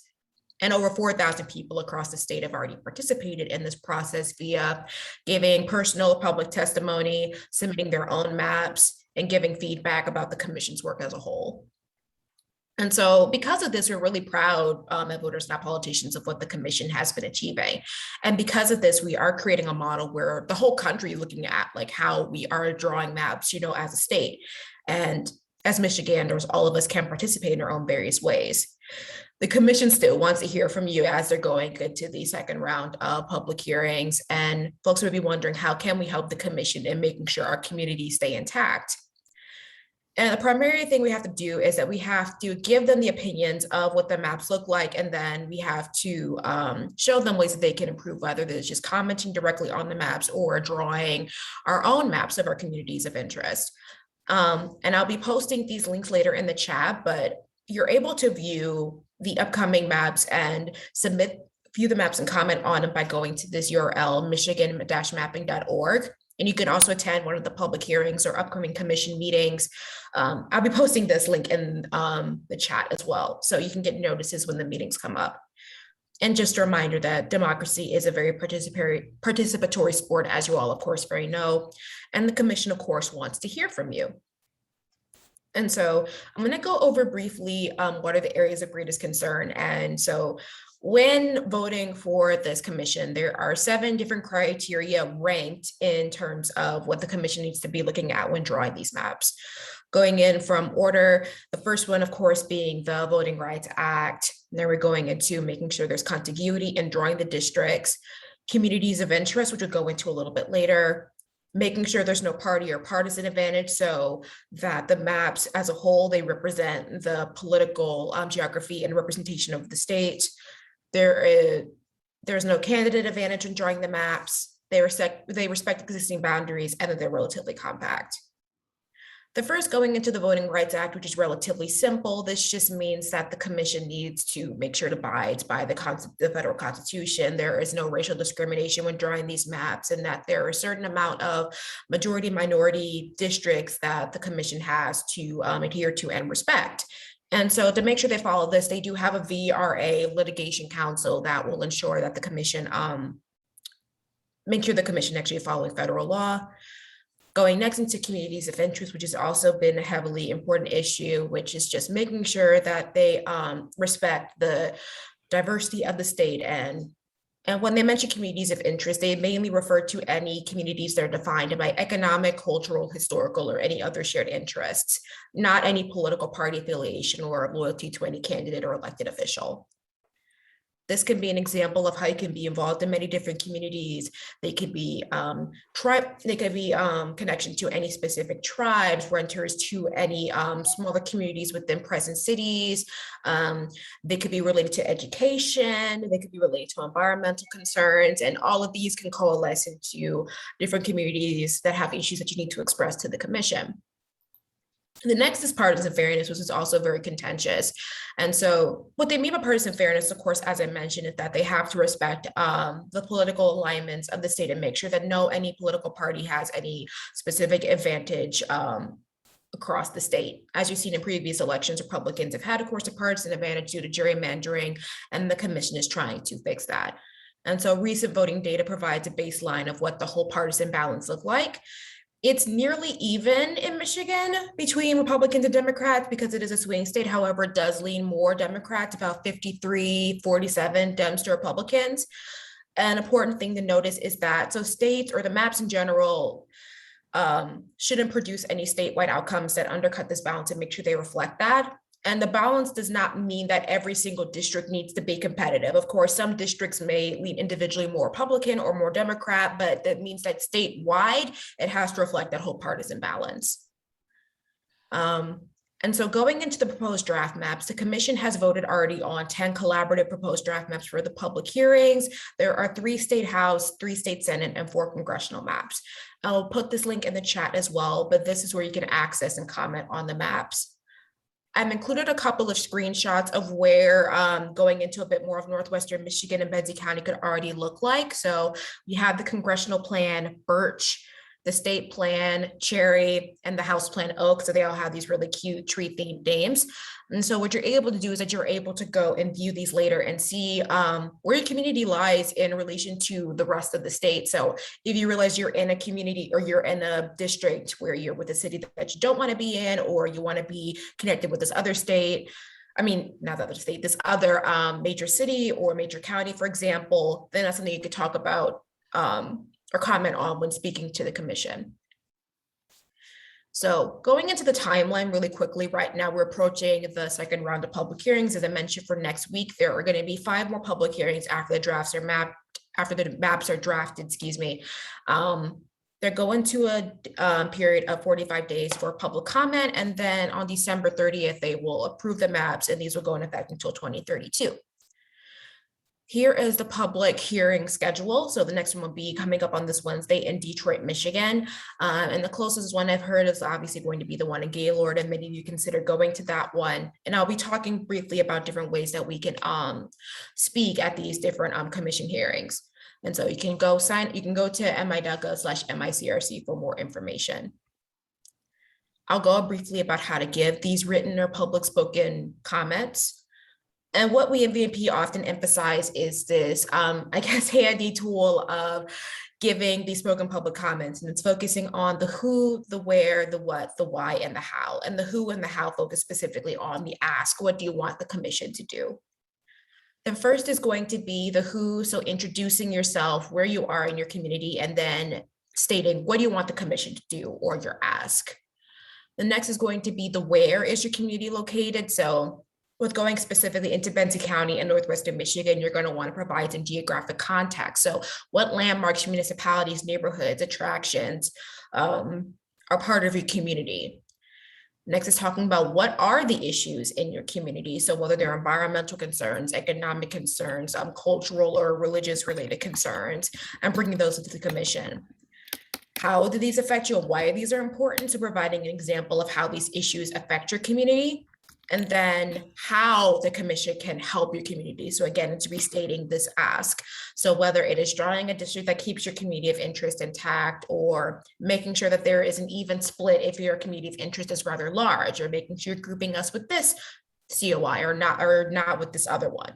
And over 4,000 people across the state have already participated in this process via giving personal public testimony, submitting their own maps, and giving feedback about the commission's work as a whole. And so because of this, we're really proud as voters, not politicians, of what the commission has been achieving. And because of this, we are creating a model where the whole country is looking at like how we are drawing maps, as a state. And as Michiganders, all of us can participate in our own various ways. The commission still wants to hear from you as they're going into the second round of public hearings. And folks would be wondering, how can we help the commission in making sure our communities stay intact? And the primary thing we have to do is that we have to give them the opinions of what the maps look like. And then we have to show them ways that they can improve, whether it's just commenting directly on the maps or drawing our own maps of our communities of interest. And I'll be posting these links later in the chat, but you're able to view the upcoming maps and view the maps and comment on them by going to this URL, michigan-mapping.org. And you can also attend one of the public hearings or upcoming commission meetings. I'll be posting this link in the chat as well, so you can get notices when the meetings come up. And just a reminder that democracy is a very participatory sport, as you all, of course, very know. And the commission, of course, wants to hear from you. And so I'm going to go over briefly what are the areas of greatest concern. And so When voting for this commission, there are 7 different criteria ranked in terms of what the commission needs to be looking at when drawing these maps. Going in from order, the first one, of course, being the Voting Rights Act. Then we're going into making sure there's contiguity in drawing the districts, communities of interest, which we'll go into a little bit later, making sure there's no party or partisan advantage, so that the maps as a whole, they represent the political geography and representation of the state. There's no candidate advantage in drawing the maps. They respect existing boundaries, and that they're relatively compact. The first, going into the Voting Rights Act, which is relatively simple. This just means that the commission needs to make sure to abide by the federal constitution. There is no racial discrimination when drawing these maps, and that there are a certain amount of majority minority districts that the commission has to adhere to and respect. And so to make sure they follow this, they do have a VRA litigation council that will ensure that the commission, make sure the commission actually following federal law. Going next into communities of interest, which has also been a heavily important issue, which is just making sure that they respect the diversity of the state. And when they mention communities of interest, they mainly refer to any communities that are defined by economic, cultural, historical, or any other shared interests, not any political party affiliation or loyalty to any candidate or elected official. This can be an example of how you can be involved in many different communities. They could be connection to any specific tribes, renters to any smaller communities within present cities. They could be related to education. They could be related to environmental concerns, and all of these can coalesce into different communities that have issues that you need to express to the commission. The next is partisan fairness, which is also very contentious. And so what they mean by partisan fairness, of course, as I mentioned, is that they have to respect the political alignments of the state and make sure that any political party has any specific advantage across the state. As you've seen in previous elections, Republicans have had, of course, a partisan advantage due to gerrymandering, and the commission is trying to fix that. And so recent voting data provides a baseline of what the whole partisan balance looked like. It's nearly even in Michigan between Republicans and Democrats because it is a swing state. However, it does lean more Democrats, about 53-47 Dems to Republicans. An important thing to notice is that states, or the maps in general, shouldn't produce any statewide outcomes that undercut this balance and make sure they reflect that. And the balance does not mean that every single district needs to be competitive. Of course, some districts may lean individually more Republican or more Democrat, but that means that statewide, it has to reflect that whole partisan balance. And so going into the proposed draft maps, the commission has voted already on 10 collaborative proposed draft maps for the public hearings. There are 3 state house, 3 state senate, and 4 congressional maps. I'll put this link in the chat as well, but this is where you can access and comment on the maps. I've included a couple of screenshots of where going into a bit more of Northwestern Michigan and Benzie County could already look like. So we have the congressional plan, Birch, the state plan, Cherry, and the House plan, Oak. So they all have these really cute tree themed names. And so what you're able to do is that you're able to go and view these later and see where your community lies in relation to the rest of the state. So if you realize you're in a community or you're in a district where you're with a city that you don't want to be in, or you want to be connected with this other state, not the other state, this other major city or major county, for example, then that's something you could talk about or comment on when speaking to the commission. So going into the timeline really quickly, right now we're approaching the second round of public hearings. As I mentioned, for next week, there are going to be 5 more public hearings after the maps are drafted, They're going to a period of 45 days for public comment. And then on December 30th, they will approve the maps, and these will go in effect until 2032. Here is the public hearing schedule. So the next one will be coming up on this Wednesday in Detroit, Michigan. And the closest one I've heard is obviously going to be the one in Gaylord, and many of you consider going to that one. And I'll be talking briefly about different ways that we can speak at these different commission hearings. And so you can go to mi.gov/MICRC for more information. I'll go briefly about how to give these written or public spoken comments. And what we in VMP often emphasize is this, handy tool of giving these spoken public comments. And it's focusing on the who, the where, the what, the why, and the how. And the who and the how focus specifically on the ask. What do you want the commission to do? The first is going to be the who, so introducing yourself, where you are in your community, and then stating what do you want the commission to do or your ask. The next is going to be the where is your community located. So with going specifically into Benzie County and Northwestern Michigan, you're going to want to provide some geographic context. So what landmarks, municipalities, neighborhoods, attractions are part of your community. Next is talking about what are the issues in your community. So whether they're environmental concerns, economic concerns, cultural or religious related concerns, and bringing those into the commission. How do these affect you and why these are important? So providing an example of how these issues affect your community, and then how the commission can help your community. So again, it's restating this ask. So whether it is drawing a district that keeps your community of interest intact, or making sure that there is an even split if your community of interest is rather large, or making sure you're grouping us with this COI or not with this other one.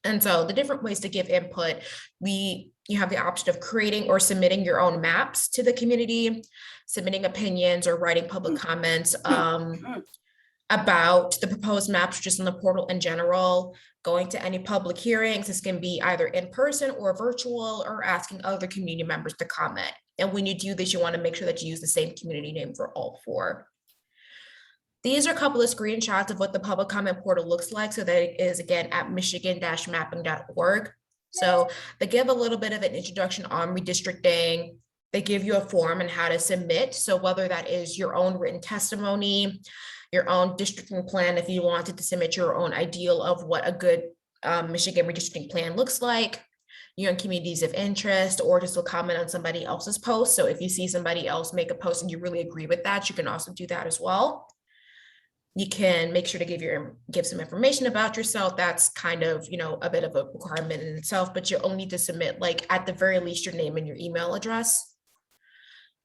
And so the different ways to give input, you have the option of creating or submitting your own maps to the community, submitting opinions or writing public comments about the proposed maps just in the portal in general, going to any public hearings. This can be either in person or virtual, or asking other community members to comment. And when you do this, you want to make sure that you use the same community name for all four. These are a couple of screenshots of what the public comment portal looks like. So that it is again at michigan-mapping.org. So they give a little bit of an introduction on redistricting. They give you a form and how to submit. So whether that is your own written testimony, your own districting plan, if you wanted to submit your own ideal of what a good Michigan redistricting plan looks like, your own communities of interest, or just a comment on somebody else's post. So if you see somebody else make a post and you really agree with that, you can also do that as well. You can make sure to give some information about yourself. That's kind of, a bit of a requirement in itself, but you only need to submit, like, at the very least, your name and your email address.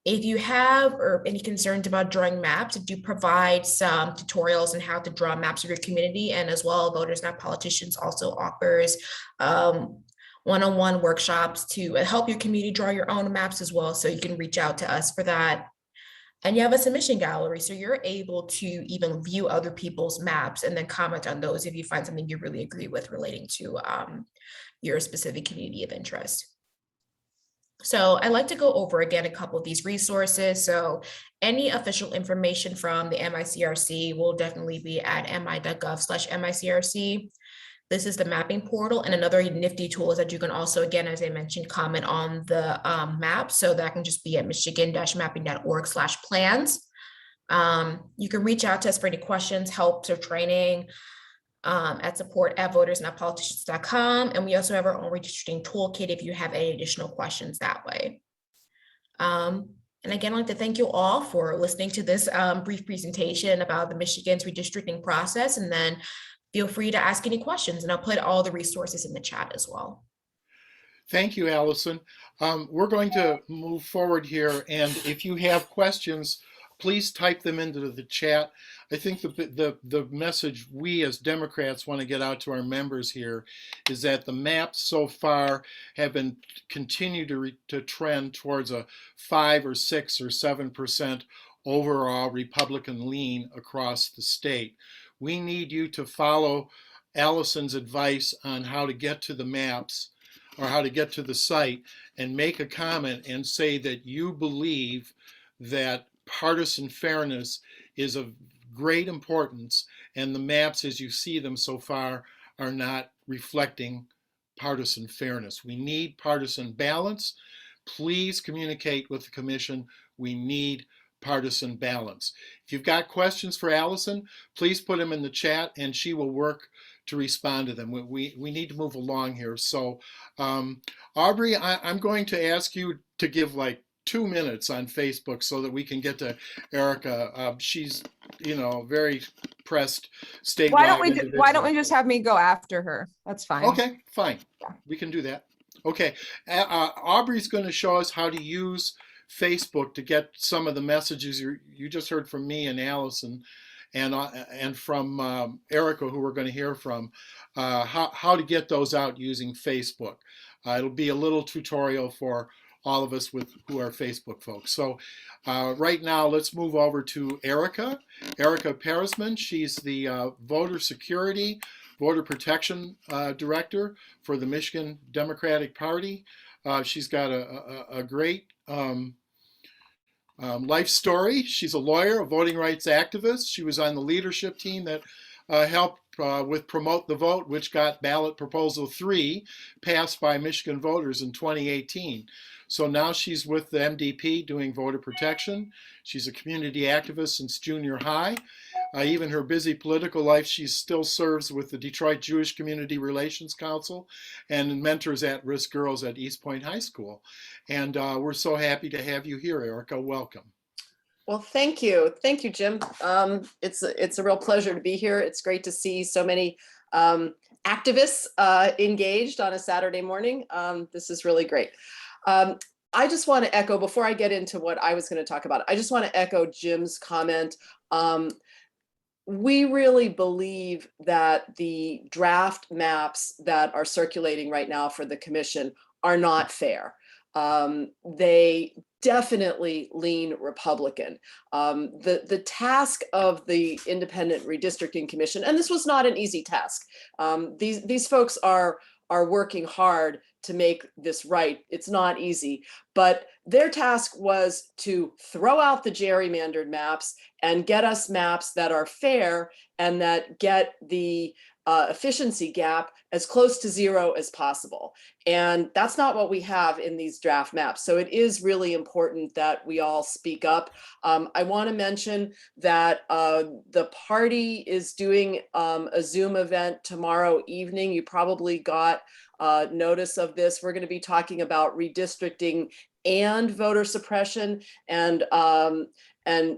If you have any concerns about drawing maps, do provide some tutorials on how to draw maps of your community. And as well, Voters Not Politicians also offers one-on-one workshops to help your community draw your own maps as well. So you can reach out to us for that. And you have a submission gallery, so you're able to even view other people's maps and then comment on those if you find something you really agree with relating to your specific community of interest. So I'd like to go over again a couple of these resources. So any official information from the MICRC will definitely be at mi.gov/MICRC. This is the mapping portal, and another nifty tool is that you can also, again, as I mentioned, comment on the map. So that can just be at michigan-mapping.org/plans. You can reach out to us for any questions, help, or training at support@votersnotpoliticians.com. And we also have our own redistricting toolkit if you have any additional questions that way. And again, I'd like to thank you all for listening to this brief presentation about the Michigan's redistricting process, and then feel free to ask any questions, and I'll put all the resources in the chat as well. Thank you, Alyson. We're going to move forward here, and if you have questions, please type them into the chat. I think the message we as Democrats want to get out to our members here is that the maps so far have been continue to trend towards a 5 or 6 or 7% overall Republican lean across the state. We need you to follow Alyson's advice on how to get to the maps or how to get to the site, and make a comment and say that you believe that partisan fairness is of great importance, and the maps as you see them so far are not reflecting partisan fairness. We need partisan balance. Please communicate with the commission. We need partisan balance. If you've got questions for Alyson, please put them in the chat and she will work to respond to them. We need to move along here. So Aubrey, I'm going to ask you to give like 2 minutes on Facebook so that we can get to Erica. She's, very pressed statewide. Why don't we just have me go after her? That's fine. Okay, fine. We can do that. Okay, Aubrey's going to show us how to use Facebook to get some of the messages you just heard from me and Alyson, and from Erica, who we're going to hear from, how to get those out using Facebook. It'll be a little tutorial for all of us who are Facebook folks. So right now, let's move over to Erica Peresman. She's the voter security, voter protection director for the Michigan Democratic Party. She's got a great life story. She's a lawyer, a voting rights activist. She was on the leadership team that helped with Promote the Vote, which got ballot proposal 3 passed by Michigan voters in 2018. So now she's with the MDP doing voter protection. She's a community activist since junior high. Even her busy political life, she still serves with the Detroit Jewish Community Relations Council and mentors at-risk girls at East Point High School. And we're so happy to have you here, Erica. Welcome. Well, thank you. Thank you, Jim. It's a real pleasure to be here. It's great to see so many activists engaged on a Saturday morning. This is really great. I just want to echo, before I get into what I was going to talk about, I just want to echo Jim's comment. We really believe that the draft maps that are circulating right now for the commission are not fair. They definitely lean Republican. The task of the Independent Redistricting Commission, and this was not an easy task. These folks are working hard to make this right. It's not easy, but their task was to throw out the gerrymandered maps and get us maps that are fair and that get the efficiency gap as close to zero as possible. And that's not what we have in these draft maps. So it is really important that we all speak up. I want to mention that the party is doing a Zoom event tomorrow evening. You probably got notice of this. We're going to be talking about redistricting and voter suppression and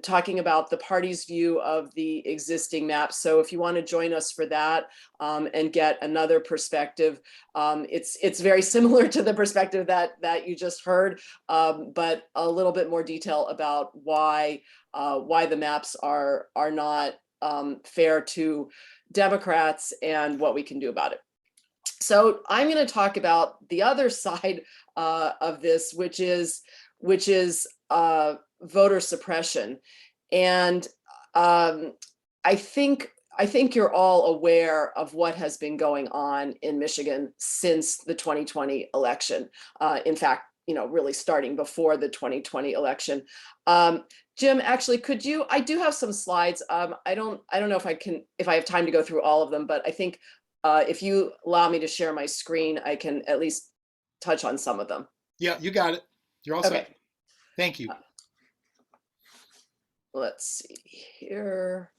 talking about the party's view of the existing maps. So if you want to join us for that and get another perspective, it's very similar to the perspective that you just heard, but a little bit more detail about why the maps are not fair to Democrats and what we can do about it. So I'm going to talk about the other side of this, which is voter suppression. And I think you're all aware of what has been going on in Michigan since the 2020 election. In fact, really starting before the 2020 election. Jim, actually, could you? I do have some slides. I don't know if I have time to go through all of them, but I think if you allow me to share my screen, I can at least touch on some of them. Yeah, you got it. You're all set. Thank you. Let's see here.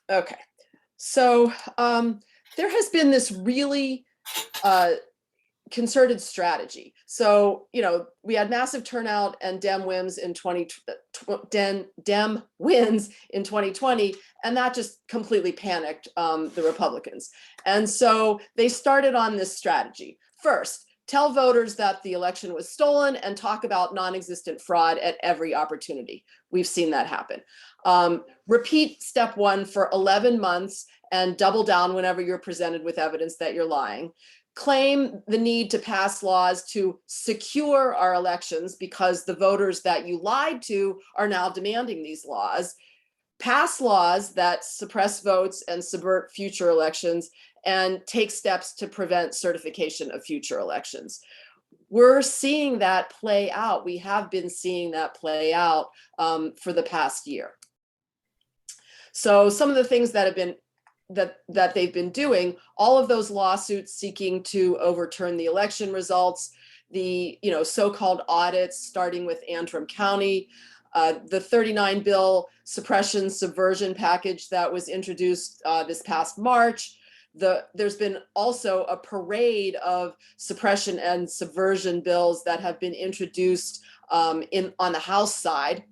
Okay, so there has been this really concerted strategy. So, we had massive turnout and Dem wins in 2020, and that just completely panicked the Republicans. And so they started on this strategy. First, tell voters that the election was stolen and talk about non-existent fraud at every opportunity. We've seen that happen. Repeat step 1 for 11 months and double down whenever you're presented with evidence that you're lying. Claim the need to pass laws to secure our elections because the voters that you lied to are now demanding these laws. Pass laws that suppress votes and subvert future elections, and take steps to prevent certification of future elections. We're seeing that play out. We have been seeing that play out for the past year. So some of the things that have been that they've been doing, all of those lawsuits seeking to overturn the election results, the so-called audits starting with Antrim County, the 39 bill suppression subversion package that was introduced this past March. There's been also a parade of suppression and subversion bills that have been introduced on the House side.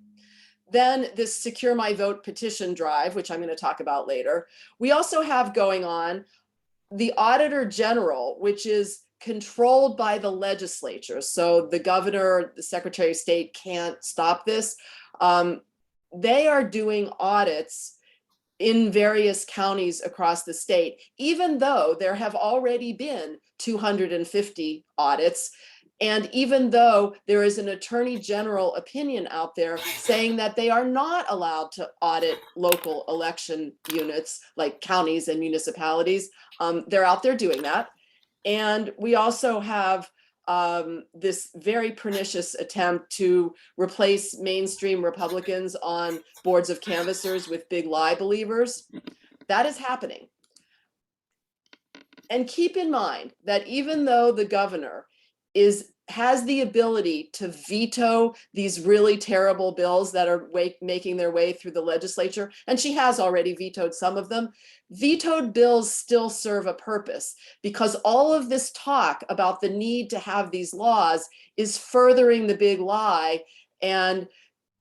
Then this Secure My Vote petition drive, which I'm going to talk about later. We also have going on the Auditor General, which is controlled by the legislature. So the governor, the Secretary of State can't stop this. They are doing audits in various counties across the state, even though there have already been 250 audits. And even though there is an attorney general opinion out there saying that they are not allowed to audit local election units like counties and municipalities, they're out there doing that. And we also have this very pernicious attempt to replace mainstream Republicans on boards of canvassers with big lie believers. That is happening. And keep in mind that even though the governor has the ability to veto these really terrible bills that are making their way through the legislature, and she has already vetoed some of them, vetoed bills still serve a purpose, because all of this talk about the need to have these laws is furthering the big lie and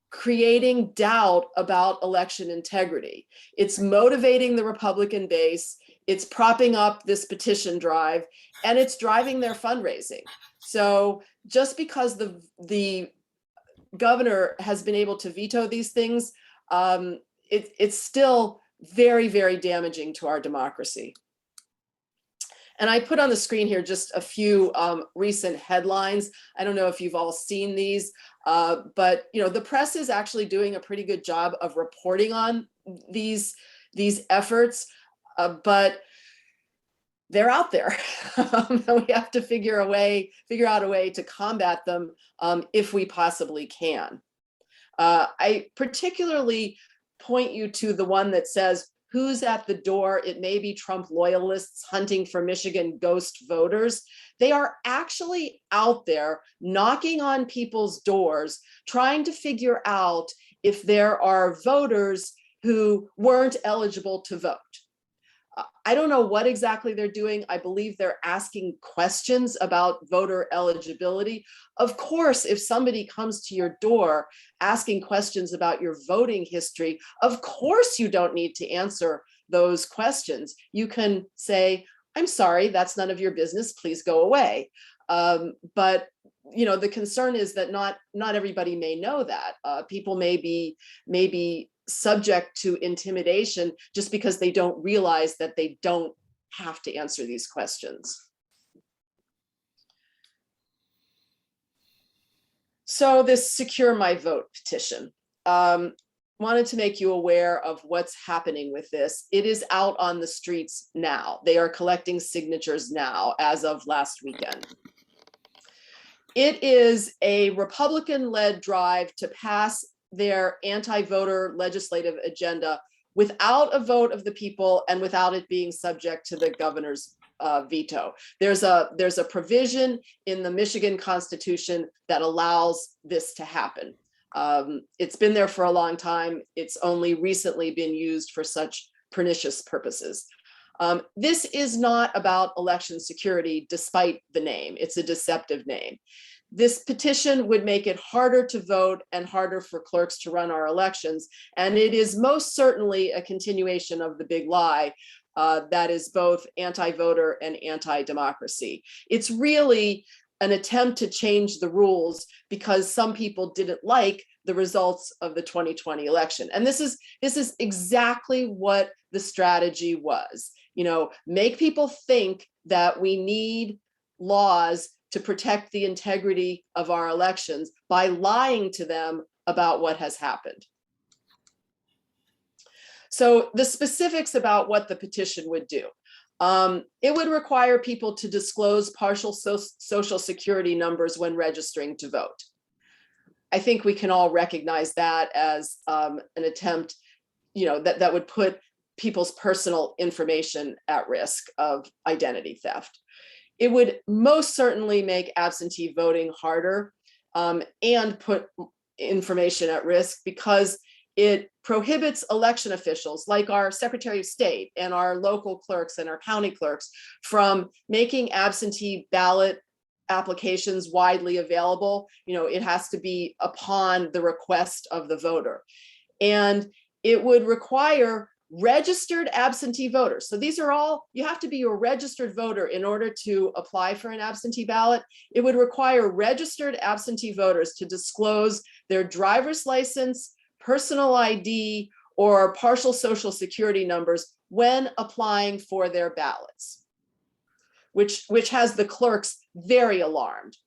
creating doubt about election integrity. It's motivating the Republican base, it's propping up this petition drive, and it's driving their fundraising. So just because the governor has been able to veto these things, it's still very, very damaging to our democracy. And I put on the screen here just a few recent headlines. I don't know if you've all seen these, but the press is actually doing a pretty good job of reporting on these efforts, but they're out there. We have to figure out a way to combat them if we possibly can. I particularly point you to the one that says, "Who's at the door? It may be Trump loyalists hunting for Michigan ghost voters." They are actually out there knocking on people's doors, trying to figure out if there are voters who weren't eligible to vote. I don't know what exactly they're doing. I believe they're asking questions about voter eligibility. Of course, if somebody comes to your door asking questions about your voting history, of course you don't need to answer those questions. You can say, "I'm sorry, that's none of your business, please go away." But the concern is that not everybody may know that. People may be subject to intimidation just because they don't realize that they don't have to answer these questions. So this Secure My Vote petition, wanted to make you aware of what's happening with this. It is out on the streets now. They are collecting signatures now as of last weekend. It is a Republican-led drive to pass their anti-voter legislative agenda without a vote of the people and without it being subject to the governor's veto. There's a provision in the Michigan Constitution that allows this to happen. It's been there for a long time. It's only recently been used for such pernicious purposes. This is not about election security, despite the name. It's a deceptive name. This petition would make it harder to vote and harder for clerks to run our elections. And it is most certainly a continuation of the big lie that is both anti-voter and anti-democracy. It's really an attempt to change the rules because some people didn't like the results of the 2020 election. And this is exactly what the strategy was. Make people think that we need laws to protect the integrity of our elections by lying to them about what has happened. So the specifics about what the petition would do. It would require people to disclose partial social security numbers when registering to vote. I think we can all recognize that as an attempt, that would put people's personal information at risk of identity theft. It would most certainly make absentee voting harder and put information at risk because it prohibits election officials like our Secretary of State and our local clerks and our county clerks from making absentee ballot applications widely available. It has to be upon the request of the voter. And it would require registered absentee voters. So these are all, you have to be a registered voter in order to apply for an absentee ballot. It would require registered absentee voters to disclose their driver's license, personal ID, or partial social security numbers when applying for their ballots, which has the clerks very alarmed.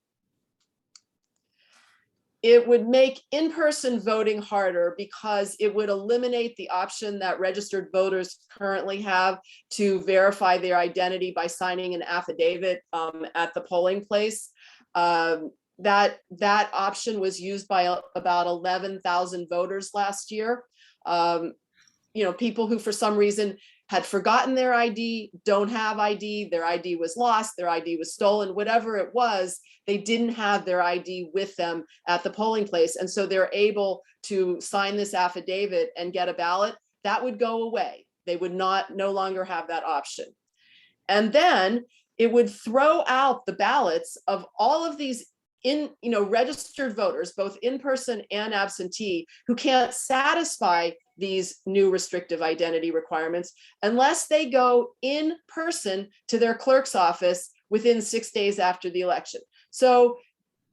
It would make in-person voting harder because it would eliminate the option that registered voters currently have to verify their identity by signing an affidavit at the polling place. That option was used by about 11,000 voters last year. People who for some reason had forgotten their ID, don't have ID, their ID was lost, their ID was stolen, whatever it was, they didn't have their ID with them at the polling place. And so they're able to sign this affidavit and get a ballot. That would go away. They would no longer have that option. And then it would throw out the ballots of all of these registered voters, both in person and absentee, who can't satisfy these new restrictive identity requirements unless they go in person to their clerk's office within 6 days after the election. So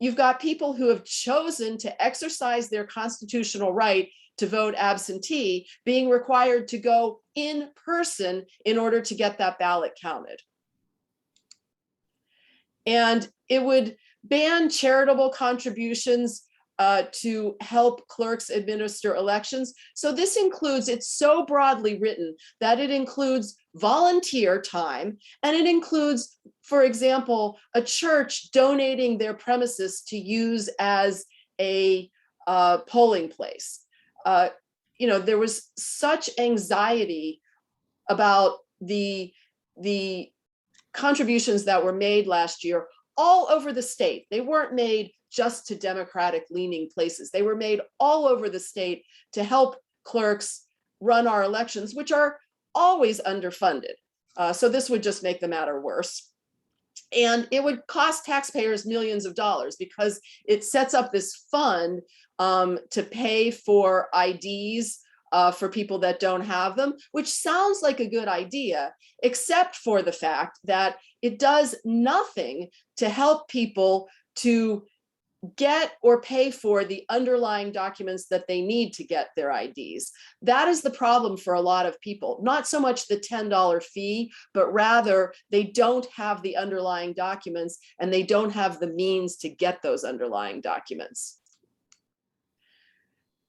you've got people who have chosen to exercise their constitutional right to vote absentee being required to go in person in order to get that ballot counted. And it would ban charitable contributions to help clerks administer elections. So this includes, it's so broadly written that it includes volunteer time, and it includes, for example, a church donating their premises to use as a polling place. There was such anxiety about the contributions that were made last year all over the state. They weren't made just to Democratic leaning places. They were made all over the state to help clerks run our elections, which are always underfunded. So this would just make the matter worse. And it would cost taxpayers millions of dollars because it sets up this fund to pay for IDs for people that don't have them, which sounds like a good idea, except for the fact that it does nothing to help people to get or pay for the underlying documents that they need to get their IDs. That is the problem for a lot of people. Not so much the $10 fee, but rather they don't have the underlying documents and they don't have the means to get those underlying documents.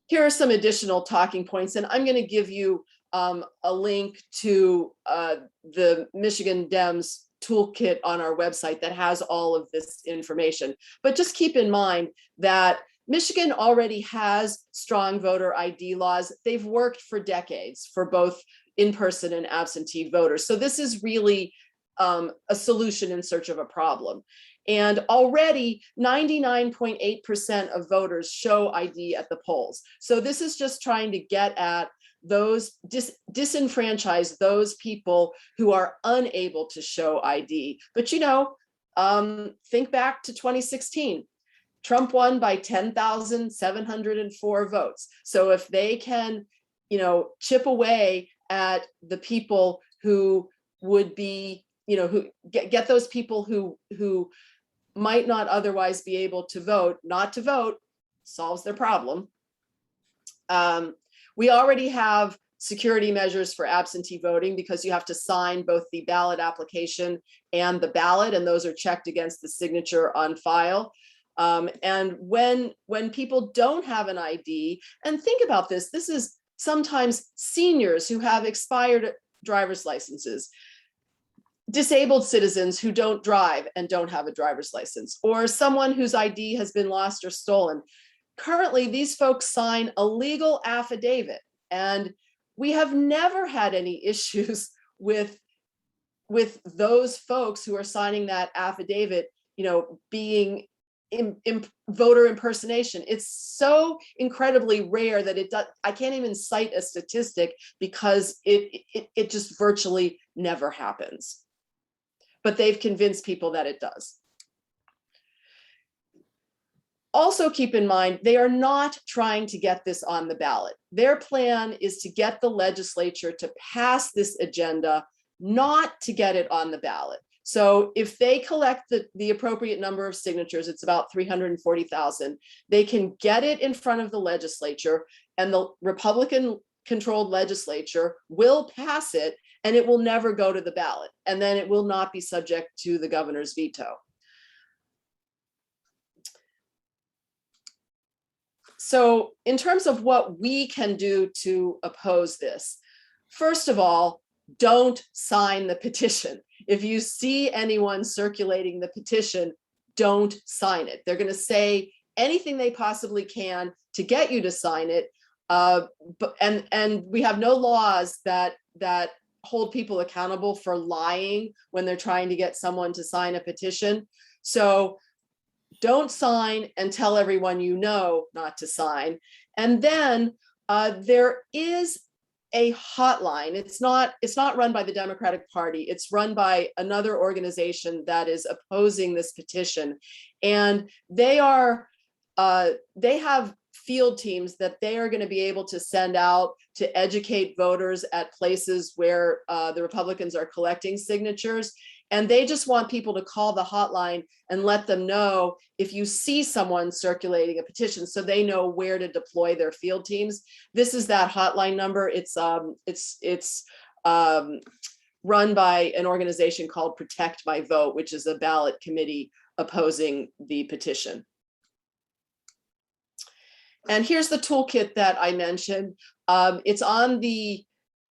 Here are some additional talking points, and I'm going to give you a link to the Michigan Dems toolkit on our website that has all of this information. But just keep in mind that Michigan already has strong voter ID laws. They've worked for decades for both in-person and absentee voters. So this is really a solution in search of a problem. And already 99.8% of voters show ID at the polls. So this is just trying to get at those disenfranchise those people who are unable to show ID. But think back to 2016. Trump won by 10,704 votes. So if they can, chip away at the people who would be, who get those people who might not otherwise be able to vote, not to vote, solves their problem. We already have security measures for absentee voting because you have to sign both the ballot application and the ballot, and those are checked against the signature on file. And when people don't have an ID, and think about this, this is sometimes seniors who have expired driver's licenses, disabled citizens who don't drive and don't have a driver's license, or someone whose ID has been lost or stolen. Currently, these folks sign a legal affidavit, and we have never had any issues with those folks who are signing that affidavit, being voter impersonation. It's so incredibly rare that I can't even cite a statistic because it just virtually never happens. But they've convinced people that it does. Also keep in mind, they are not trying to get this on the ballot. Their plan is to get the legislature to pass this agenda, not to get it on the ballot. So if they collect the appropriate number of signatures, it's about 340,000, they can get it in front of the legislature, and the Republican controlled legislature will pass it, and it will never go to the ballot. And then it will not be subject to the governor's veto. So in terms of what we can do to oppose this, first of all, don't sign the petition. If you see anyone circulating the petition, don't sign it. They're going to say anything they possibly can to get you to sign it. And we have no laws that hold people accountable for lying when they're trying to get someone to sign a petition. So don't sign and tell everyone you know not to sign. And then there is a hotline. It's not run by the Democratic Party. It's run by another organization that is opposing this petition. And they have field teams that they are going to be able to send out to educate voters at places where the Republicans are collecting signatures. And they just want people to call the hotline and let them know if you see someone circulating a petition, so they know where to deploy their field teams. This is that hotline number. It's run by an organization called Protect My Vote, which is a ballot committee opposing the petition. And here's the toolkit that I mentioned. It's on the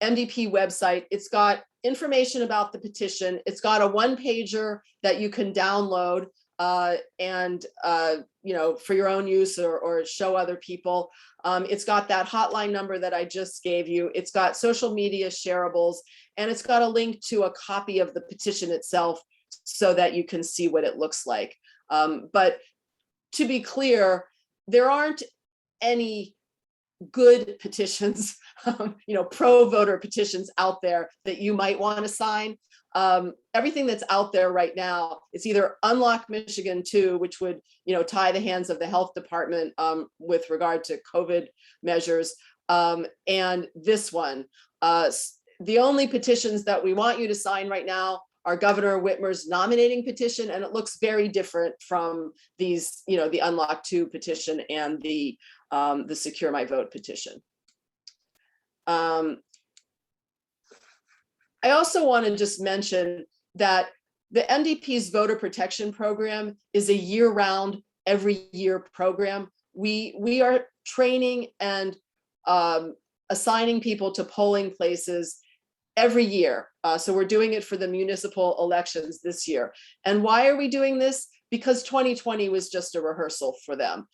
MDP website. It's got information about the petition. It's got a one-pager that you can download and for your own use or show other people. It's got that hotline number that I just gave you. It's got social media shareables, and it's got a link to a copy of the petition itself so that you can see what it looks like. But to be clear, there aren't any good petitions, pro voter petitions out there that you might want to sign. Everything that's out there right now, it's either Unlock Michigan 2, which would, tie the hands of the health department with regard to COVID measures, and this one. The only petitions that we want you to sign right now are Governor Whitmer's nominating petition, and it looks very different from these, the Unlock 2 petition and the Secure My Vote petition. I also want to just mention that the MDP's voter protection program is a year-round, every year program. We are training and assigning people to polling places every year. So we're doing it for the municipal elections this year. And why are we doing this? Because 2020 was just a rehearsal for them.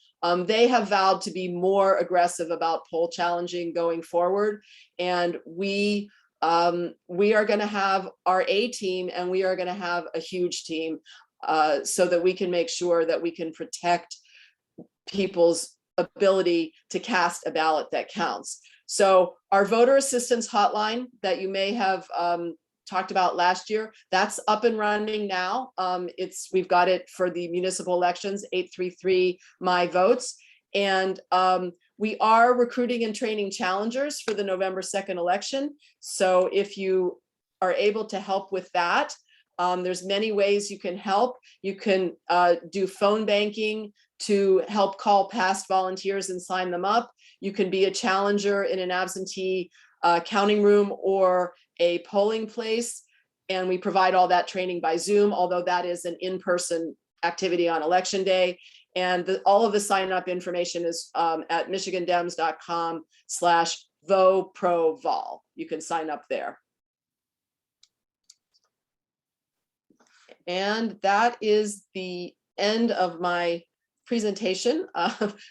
They have vowed to be more aggressive about poll challenging going forward. And we are going to have our A team, and we are going to have a huge team so that we can make sure that we can protect people's ability to cast a ballot that counts. So our voter assistance hotline that you may have talked about last year, that's up and running now. We've got it for the municipal elections, 833 My Votes. And we are recruiting and training challengers for the November 2nd election. So if you are able to help with that, there's many ways you can help. You can do phone banking to help call past volunteers and sign them up. You can be a challenger in an absentee counting room or a polling place. And we provide all that training by Zoom, although that is an in-person activity on election day. And all of the sign up information is at michigandems.com/VoProVol. You can sign up there. And that is the end of my presentation.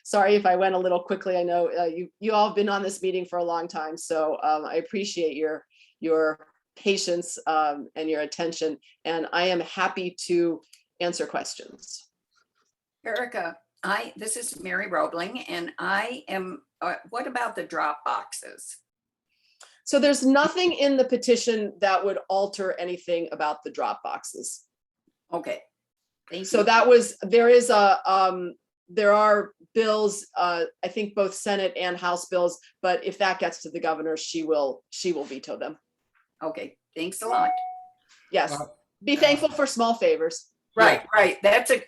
Sorry if I went a little quickly. I know you all have been on this meeting for a long time, so I appreciate your patience and your attention, and I am happy to answer questions. Erica, this is Mary Roebling, and I am, what about the drop boxes? So there's nothing in the petition that would alter anything about the drop boxes. Okay. Thank you. So there are bills, I think both Senate and House bills, but if that gets to the governor, she will veto them. Okay, thanks a lot. Yes, be thankful for small favors. Right. That's a.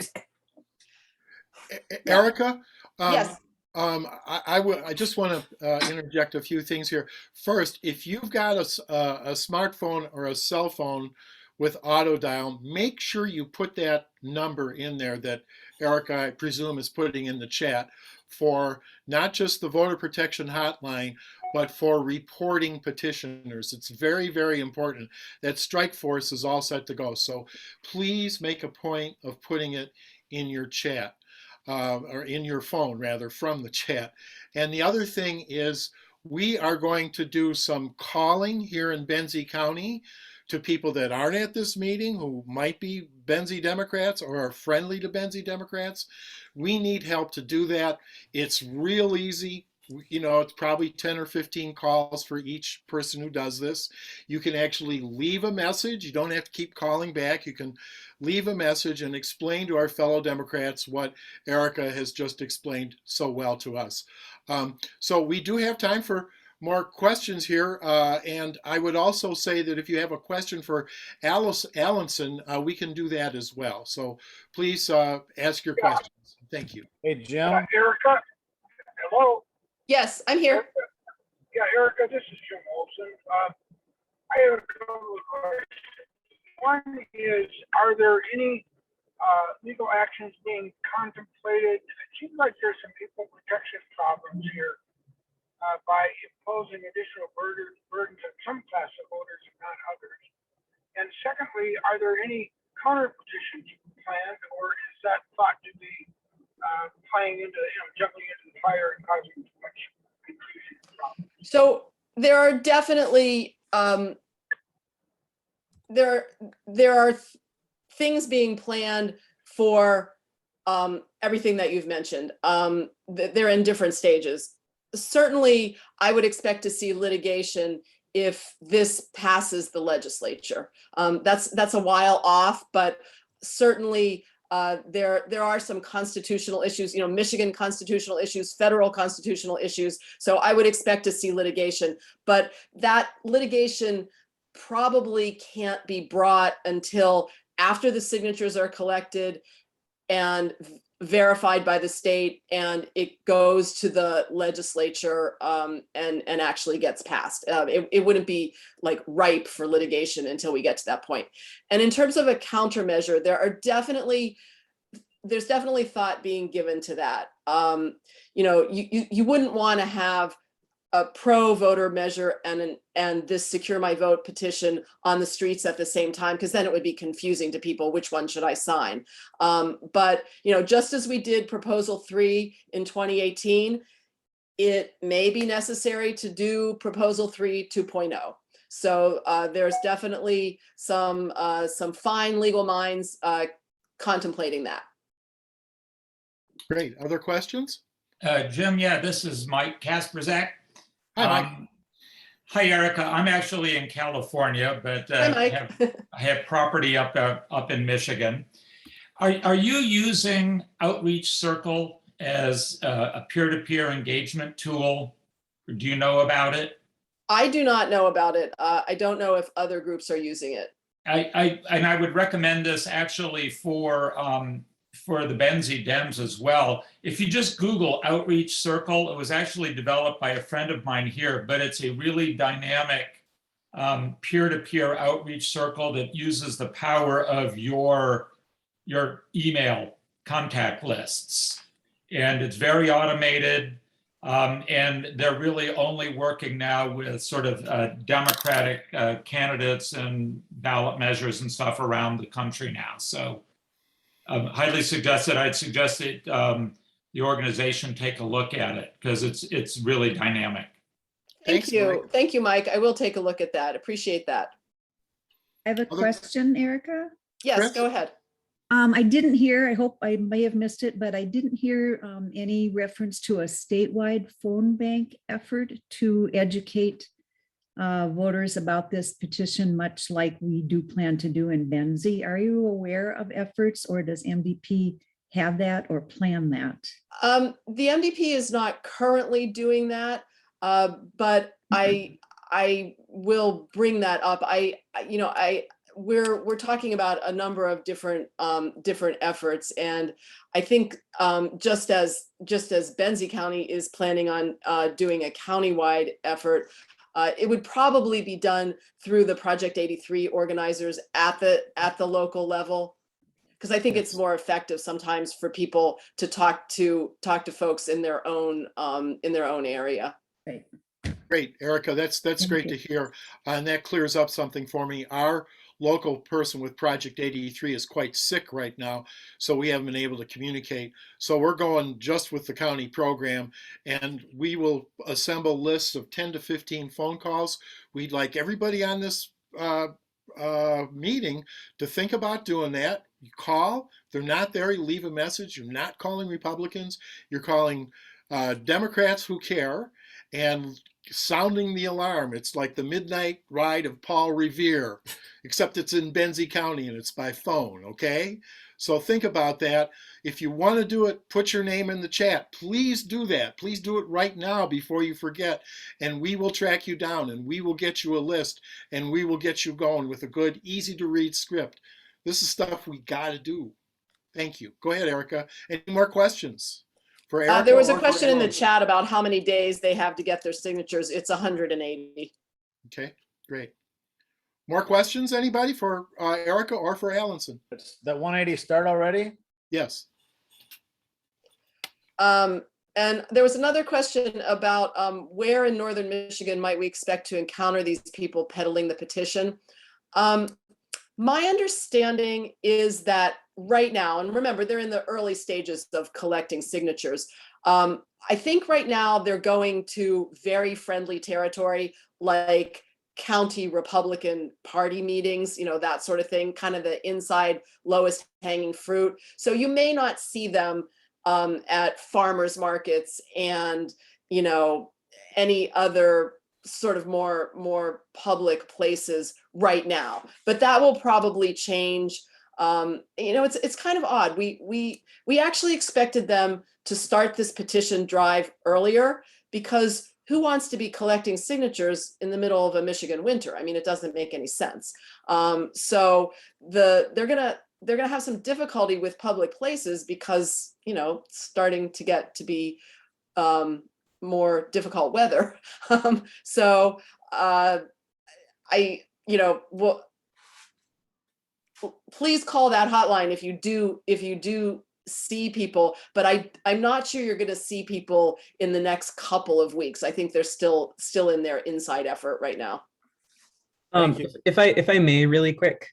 Erica, yes. I just want to interject a few things here. First, if you've got a smartphone or a cell phone with auto dial, make sure you put that number in there that Erica, I presume, is putting in the chat for not just the voter protection hotline, but for reporting petitioners. It's very, very important that Strike Force is all set to go. So please make a point of putting it in your chat. Or in your phone rather, from the chat. And the other thing is we are going to do some calling here in Benzie County to people that aren't at this meeting who might be Benzie Democrats or are friendly to Benzie Democrats. We need help to do that. It's real easy. You know, it's probably 10 or 15 calls for each person who does this. You can actually leave a message. You don't have to keep calling back. You can leave a message and explain to our fellow Democrats what Erica has just explained so well to us. So we do have time for more questions here. And I would also say that if you have a question for Alyson, we can do that as well. So please ask your questions. Thank you. Hey, Jim. Erica, hello. Yes, I'm here. Yeah, Erica, this is Jim Olson. I have a couple of questions. One is, are there any legal actions being contemplated? It seems like there's some equal protection problems here by imposing additional burdens on some class of voters and not others. And secondly, are there any counter petitions planned, or is that thought to be playing into, jumping into the fire and causing too much confusion and problems? So there are definitely there are things being planned for everything that you've mentioned. They're in different stages. Certainly, I would expect to see litigation if this passes the legislature. That's a while off, but certainly there are some constitutional issues, Michigan constitutional issues, federal constitutional issues. So I would expect to see litigation, but that litigation probably can't be brought until after the signatures are collected and verified by the state, and it goes to the legislature and actually gets passed. It wouldn't be like ripe for litigation until we get to that point. And in terms of a countermeasure, there's definitely thought being given to that. You wouldn't want to have a pro voter measure and this Secure My Vote petition on the streets at the same time, because then it would be confusing to people, which one should I sign? But just as we did Proposal 3 in 2018, it may be necessary to do Proposal 3 2.0. So there's definitely some fine legal minds contemplating that. Great. Other questions? Jim, yeah, this is Mike Kasperzak. Hi, Mike. Hi, Erica. I'm actually in California, but Hi, Mike. I have property up in Michigan. Are you using Outreach Circle as a peer-to-peer engagement tool? Or do you know about it? I do not know about it. I don't know if other groups are using it. I would recommend this actually for the Benzie Dems as well. If you just Google Outreach Circle, it was actually developed by a friend of mine here, but it's a really dynamic peer-to-peer outreach circle that uses the power of your email contact lists. And it's very automated. And they're really only working now with sort of Democratic candidates and ballot measures and stuff around the country now. So highly suggested. I'd suggest that the organization take a look at it because it's really dynamic. Thank you. Mike. Thank you, Mike. I will take a look at that. Appreciate that. I have a question, Erica. Yes, Chris? go ahead. I didn't hear, I hope I may have missed it, but I didn't hear any reference to a statewide phone bank effort to educate voters about this petition, much like we do plan to do in Benzie. Are you aware of efforts, or does MDP have that or plan that? The MDP is not currently doing that, but I will bring that up. we're talking about a number of different efforts, and I think just as Benzie County is planning on doing a countywide effort, it would probably be done through the Project 83 organizers at the local level, because I think it's more effective sometimes for people to talk to folks in their own area. Right. Great, Erica, that's great to hear. And that clears up something for me. Our local person with Project 83 is quite sick right now, so we haven't been able to communicate. So we're going just with the county program, and we will assemble lists of 10 to 15 phone calls. We'd like everybody on this meeting to think about doing that. You call, if they're not there, you leave a message. You're not calling Republicans, you're calling Democrats who care, and sounding the alarm. It's like the midnight ride of Paul Revere, except it's in Benzie County and it's by phone, okay? So think about that. If you want to do it, put your name in the chat. Please do that. Please do it right now before you forget, and we will track you down, and we will get you a list, and we will get you going with a good, easy to read script. This is stuff we got to do. Thank you. Go ahead, Erica. Any more questions? For Erica, there was a or for question in the Ellen? chat about how many days they have to get their signatures. It's 180. Okay, great. More questions, anybody, for Erica or for Alyson? That 180 start already? Yes. And there was another question about where in northern Michigan might we expect to encounter these people peddling the petition. My understanding is that right now, and remember, they're in the early stages of collecting signatures. I think right now they're going to very friendly territory, like county Republican Party meetings, that sort of thing, kind of the inside lowest hanging fruit. So you may not see them at farmers markets and, any other sort of more public places right now, but that will probably change. It's kind of odd. We actually expected them to start this petition drive earlier, because who wants to be collecting signatures in the middle of a Michigan winter? I mean, it doesn't make any sense. So they're gonna have some difficulty with public places because it's starting to get to be more difficult weather. Please call that hotline if you do see people, but I'm not sure you're going to see people in the next couple of weeks. I think they're still in their inside effort right now. If I may, really quick,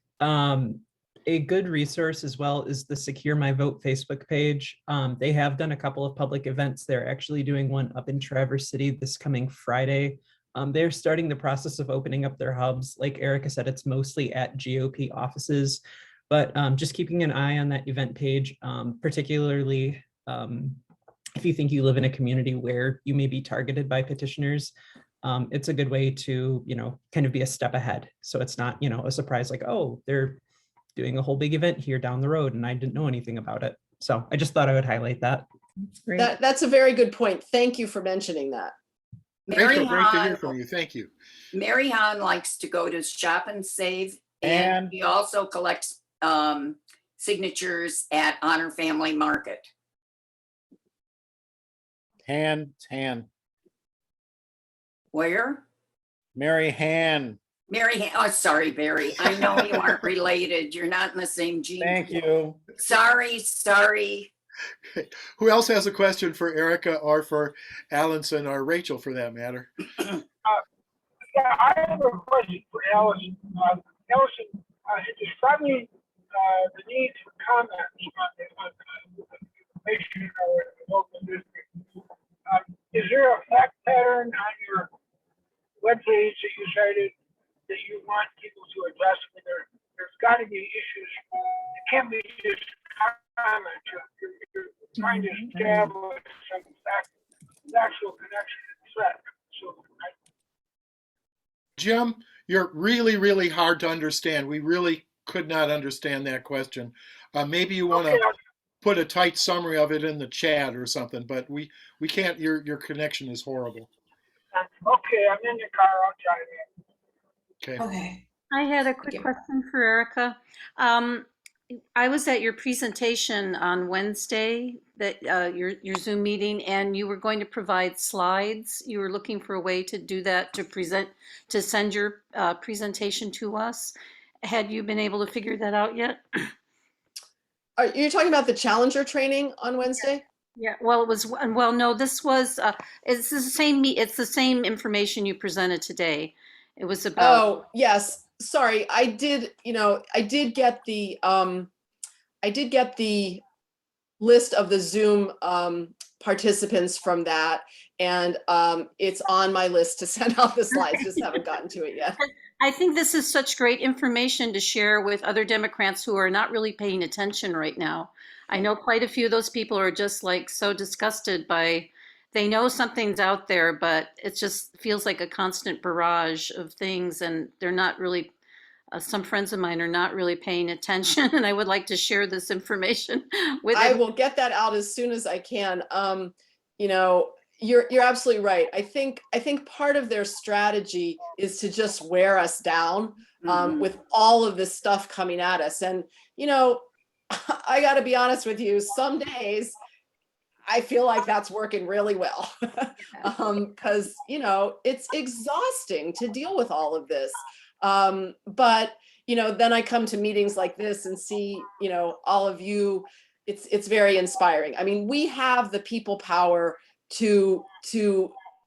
a good resource as well is the Secure My Vote Facebook page. They have done a couple of public events. They're actually doing one up in Traverse City this coming Friday. They're starting the process of opening up their hubs. Like Erica said, it's mostly at GOP offices, but just keeping an eye on that event page, particularly if you think you live in a community where you may be targeted by petitioners. It's a good way to, kind of be a step ahead. So it's not, a surprise like, oh, they're doing a whole big event here down the road and I didn't know anything about it. So I just thought I would highlight that. That's a very good point. Thank you for mentioning that. Rachel, great to hear from you. Thank you. Mary Hahn likes to go to Shop and Save, and he also collects signatures at Honor Family Market. Han. Where? Mary Han. Mary Han. Oh, sorry, Barry. I know you aren't related. You're not in the same gene. Thank you. Sorry. Who else has a question for Erica or for Alyson or Rachel for that matter? Yeah, I have a question for Alyson. Alyson, in describing the need for comments on the information or the local district, is there a fact pattern on your webpage that you cited that you want people to address? I mean, there's got to be issues. It can't be just comments. You're trying to establish some factual connection and threat. So, Jim, you're really, really hard to understand. We really could not understand that question. Maybe you want to put a tight summary of it in the chat or something, but we can't. Your connection is horrible. Okay, I'm in the car. I'll try that. Okay. I had a quick question for Erica. I was at your presentation on Wednesday, that your Zoom meeting, and you were going to provide slides. You were looking for a way to do that, to send your presentation to us. Had you been able to figure that out yet? Are you talking about the Challenger training on Wednesday? Yeah, well, no, this was, it's the same, it's the same information you presented today. It was about. Oh, yes. Sorry, I did get the list of the Zoom participants from that. And it's on my list to send out the slides, just haven't gotten to it yet. I think this is such great information to share with other Democrats who are not really paying attention right now. I know quite a few of those people are just like so disgusted by, they know something's out there, but it just feels like a constant barrage of things, and they're not really, some friends of mine are not really paying attention, and I would like to share this information with I will get that out as soon as I can. You're absolutely right. I think part of their strategy is to just wear us down with all of this stuff coming at us. And, I got to be honest with you, some days I feel like that's working really well because, it's exhausting to deal with all of this. But, then I come to meetings like this and see, all of you, it's very inspiring. I mean, we have the people power to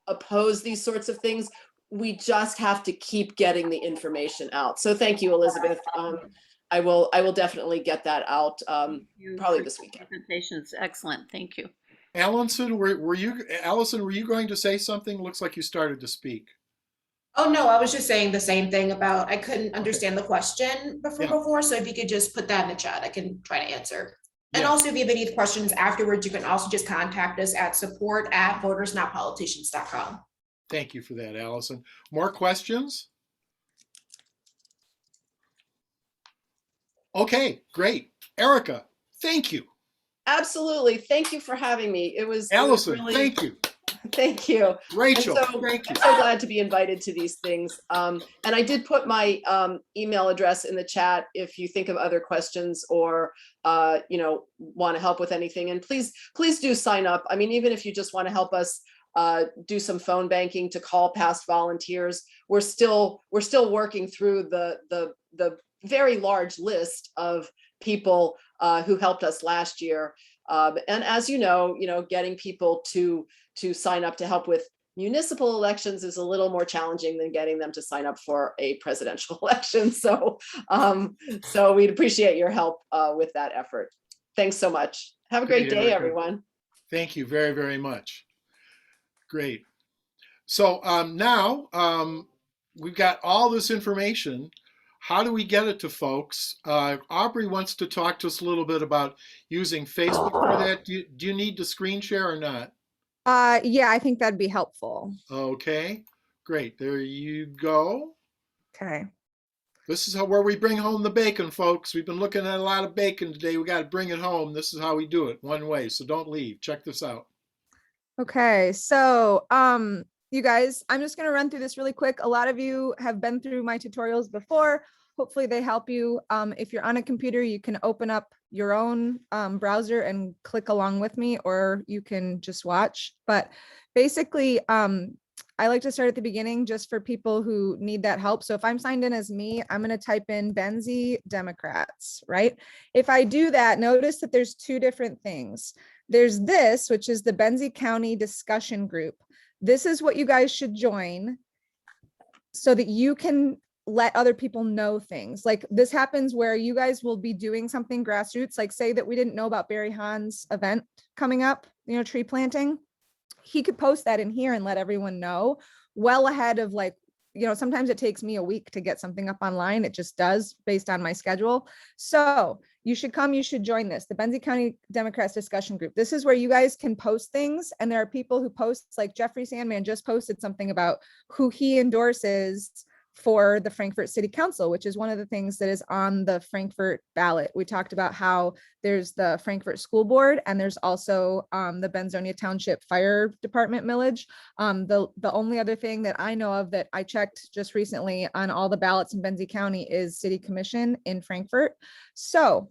oppose these sorts of things. We just have to keep getting the information out. So thank you, Elizabeth. I will definitely get that out probably this weekend. presentation. It's excellent. Thank you. Alyson, were you going to say something? Looks like you started to speak. Oh, no, I was just saying the same thing about, I couldn't understand the question before. So if you could just put that in the chat, I can try to answer. And also, if you have any questions afterwards, you can also just contact us at support@votersnotpoliticians.com. Thank you for that, Alyson. More questions? Okay, great. Erica, thank you. Absolutely. Thank you for having me. Alyson, thank you. Thank you. Rachel, thank you. I'm so glad to be invited to these things. And I did put my email address in the chat if you think of other questions or, want to help with anything. And please do sign up. I mean, even if you just want to help us do some phone banking to call past volunteers, we're still working through the very large list of people who helped us last year. And as you know, getting people to sign up to help with municipal elections is a little more challenging than getting them to sign up for a presidential election. So we'd appreciate your help with that effort. Thanks so much. Have a great day, everyone. Thank you very, very much. Great. So now we've got all this information. How do we get it to folks? Aubrey wants to talk to us a little bit about using Facebook for that. Do you need to screen share or not? Yeah, I think that'd be helpful. Okay, great. There you go. Okay. This is where we bring home the bacon, folks. We've been looking at a lot of bacon today. We got to bring it home. This is how we do it, one way. So don't leave. Check this out. Okay, so you guys, I'm just going to run through this really quick. A lot of you have been through my tutorials before. Hopefully they help you. If you're on a computer, you can open up your own browser and click along with me, or you can just watch. But basically, I like to start at the beginning just for people who need that help. So if I'm signed in as me, I'm going to type in Benzie Democrats, right? If I do that, notice that there's two different things. There's this, which is the Benzie County discussion group. This is what you guys should join so that you can let other people know things. Like this happens where you guys will be doing something grassroots, like say that we didn't know about Barry Hahn's event coming up, tree planting. He could post that in here and let everyone know well ahead of sometimes it takes me a week to get something up online. It just does based on my schedule. So you should join this, the Benzie County Democrats discussion group. This is where you guys can post things. And there are people who post, like Jeffrey Sandman just posted something about who he endorses for the Frankfurt City Council, which is one of the things that is on the Frankfurt ballot. We talked about how there's the Frankfurt School Board and there's also the Benzonia Township Fire Department millage. The only other thing that I know of that I checked just recently on all the ballots in Benzie County is City Commission in Frankfurt. So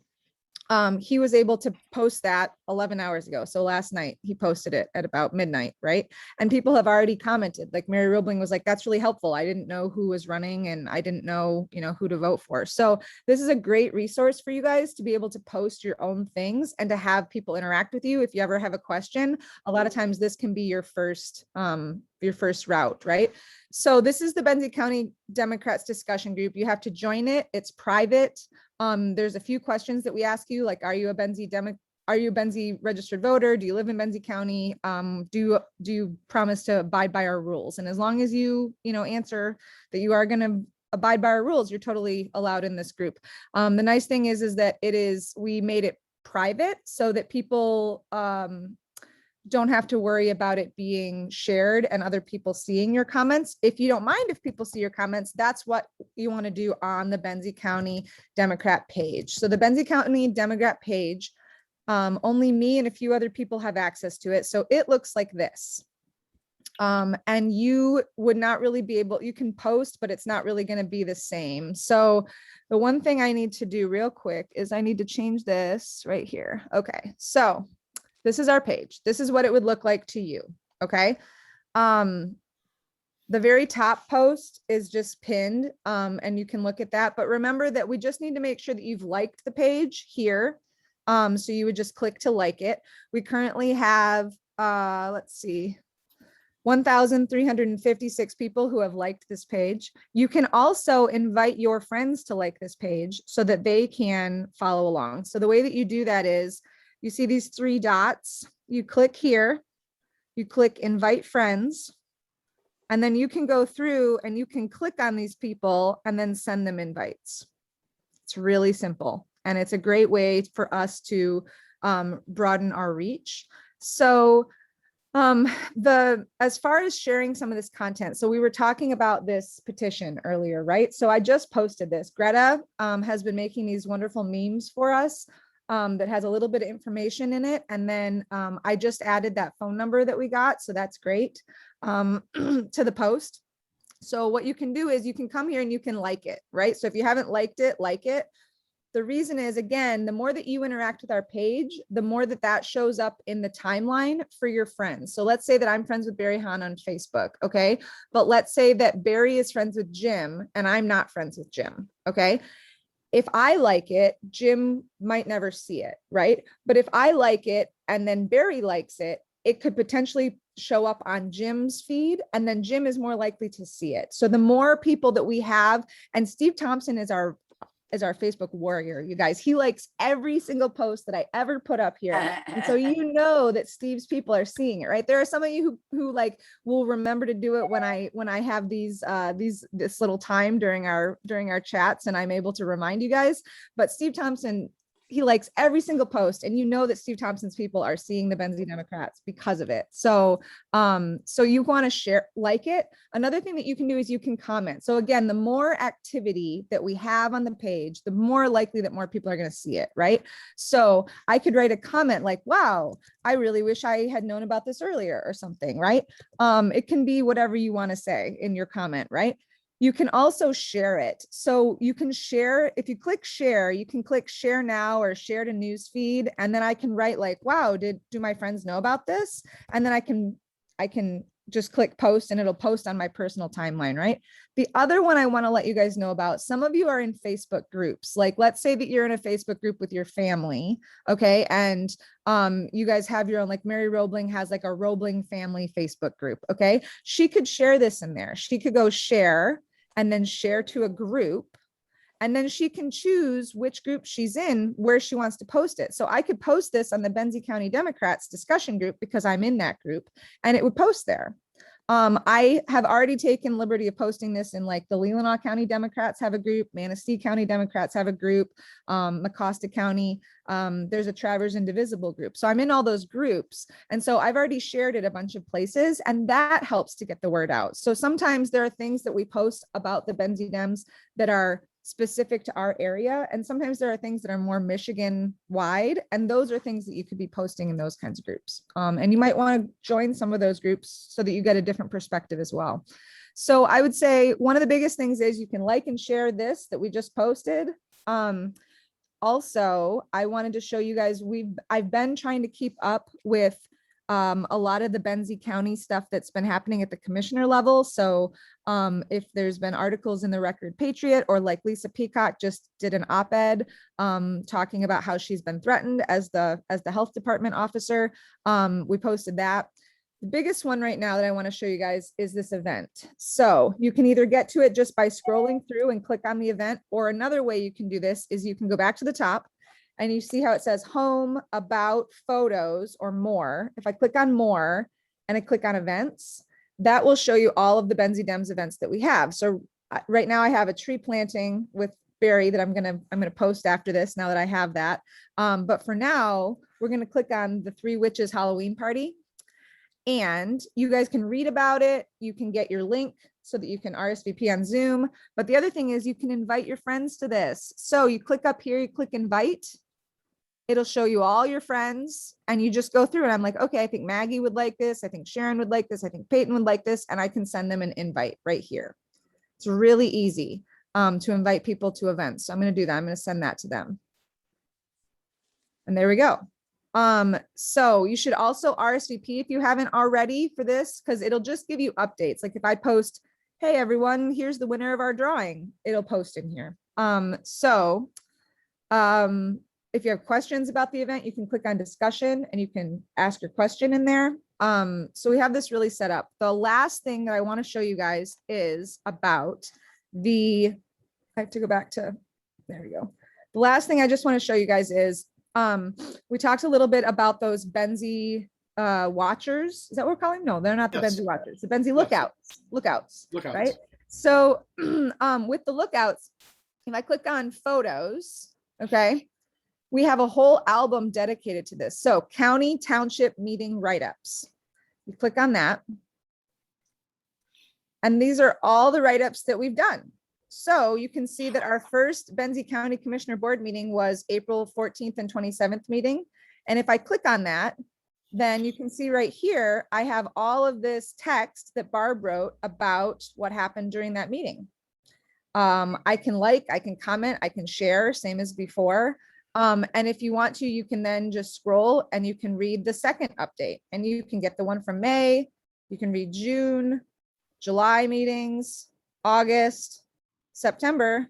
he was able to post that 11 hours ago. So last night he posted it at about midnight, right? And people have already commented, like Mary Roebling was like, that's really helpful. I didn't know who was running and I didn't know, who to vote for. So this is a great resource for you guys to be able to post your own things and to have people interact with you. If you ever have a question, a lot of times this can be your first route, right? So this is the Benzie County Democrats discussion group. You have to join it. It's private. There's a few questions that we ask you, like, are you a Benzie registered voter? Do you live in Benzie County? Do you promise to abide by our rules? And as long as you, answer that you are going to abide by our rules, you're totally allowed in this group. The nice thing is that we made it private so that people, don't have to worry about it being shared and other people seeing your comments. If you don't mind if people see your comments, that's what you want to do on the Benzie County Democrat page. So the Benzie County Democrat page, only me and a few other people have access to it. So it looks like this. And you would not really be able, you can post, but it's not really going to be the same. So the one thing I need to do real quick is I need to change this right here. Okay, so this is our page. This is what it would look like to you. Okay. The very top post is just pinned, and you can look at that. But remember that we just need to make sure that you've liked the page here. So you would just click to like it. We currently have, let's see, 1,356 people who have liked this page. You can also invite your friends to like this page so that they can follow along. So the way that you do that is, you see these three dots, you click here, you click invite friends, and then you can go through and you can click on these people and then send them invites. It's really simple. And it's a great way for us to broaden our reach. So as far as sharing some of this content, so we were talking about this petition earlier, right? So I just posted this. Greta has been making these wonderful memes for us. That has a little bit of information in it. And then I just added that phone number that we got. So that's great to the post. So what you can do is you can come here and you can like it, right? So if you haven't liked it, like it. The reason is, again, the more that you interact with our page, the more that shows up in the timeline for your friends. So let's say that I'm friends with Barry Hahn on Facebook, okay? But let's say that Barry is friends with Jim and I'm not friends with Jim, okay? If I like it, Jim might never see it, right? But if I like it and then Barry likes it, it could potentially show up on Jim's feed and then Jim is more likely to see it. So the more people that we have, and Steve Thompson is our Facebook warrior, you guys. He likes every single post that I ever put up here. And so you know that Steve's people are seeing it, right? There are some of you who like will remember to do it when I have this little time during our chats and I'm able to remind you guys. But Steve Thompson, he likes every single post, and you know that Steve Thompson's people are seeing the Benzie Democrats because of it. So so you want to share, like it. Another thing that you can do is you can comment. So again, the more activity that we have on the page, the more likely that more people are going to see it, right? So I could write a comment like, wow, I really wish I had known about this earlier or something, right? It can be whatever you want to say in your comment, right? You can also share it. So you can share, if you click share, you can click share now or share to newsfeed. And then I can write like, wow, do my friends know about this? And then I can just click post and it'll post on my personal timeline, right? The other one I want to let you guys know about, some of you are in Facebook groups. Like, let's say that you're in a Facebook group with your family, okay? And you guys have your own, like Mary Roebling has like a Roebling family Facebook group, okay? She could share this in there. She could go share and then share to a group. And then she can choose which group she's in, where she wants to post it. So I could post this on the Benzie County Democrats discussion group because I'm in that group and it would post there. I have already taken liberty of posting this in like the Leelanau County Democrats have a group, Manistee County Democrats have a group, Mecosta County, there's a Traverse Indivisible group. So I'm in all those groups. And so I've already shared it a bunch of places, and that helps to get the word out. So sometimes there are things that we post about the Benzie Dems that are specific to our area. And sometimes there are things that are more Michigan wide. And those are things that you could be posting in those kinds of groups. And you might want to join some of those groups so that you get a different perspective as well. So I would say one of the biggest things is you can like and share this that we just posted. Also, I wanted to show you guys, I've been trying to keep up with a lot of the Benzie County stuff that's been happening at the commissioner level. So if there's been articles in the Record Patriot, or like Lisa Peacock just did an op-ed talking about how she's been threatened as the health department officer, we posted that. The biggest one right now that I want to show you guys is this event. So you can either get to it just by scrolling through and click on the event, or another way you can do this is you can go back to the top and you see how it says home, about, photos, or more. If I click on more and I click on events, that will show you all of the Benzie Dems events that we have. So right now I have a tree planting with Barry that I'm gonna post after this, now that I have that. But for now, we're gonna click on the Three Witches Halloween party. And you guys can read about it. You can get your link so that you can RSVP on Zoom. But the other thing is you can invite your friends to this. So you click up here, you click invite. It'll show you all your friends and you just go through and I'm like, okay, I think Maggie would like this. I think Sharon would like this. I think Peyton would like this. And I can send them an invite right here. It's really easy to invite people to events. So I'm going to do that. I'm going to send that to them. And there we go. So you should also RSVP if you haven't already for this, because it'll just give you updates. Like if I post, hey everyone, here's the winner of our drawing, it'll post in here. If you have questions about the event, you can click on discussion and you can ask your question in there. So we have this really set up. The last thing that I want to show you guys is about I have to go back to, there we go. The last thing I just want to show you guys is, we talked a little bit about those Benzie watchers. Is that what we're calling them? No, they're not the Benzie watchers, the Benzie lookouts, right? So with the lookouts, if I click on photos, okay, we have a whole album dedicated to this. So county township meeting write-ups. You click on that. And these are all the write-ups that we've done. So you can see that our first Benzie County Commissioner Board meeting was April 14th and 27th meeting. And if I click on that, then you can see right here, I have all of this text that Barb wrote about what happened during that meeting. I can comment, I can share, same as before. And if you want to, you can then just scroll and you can read the second update and you can get the one from May, you can read June, July meetings, August, September,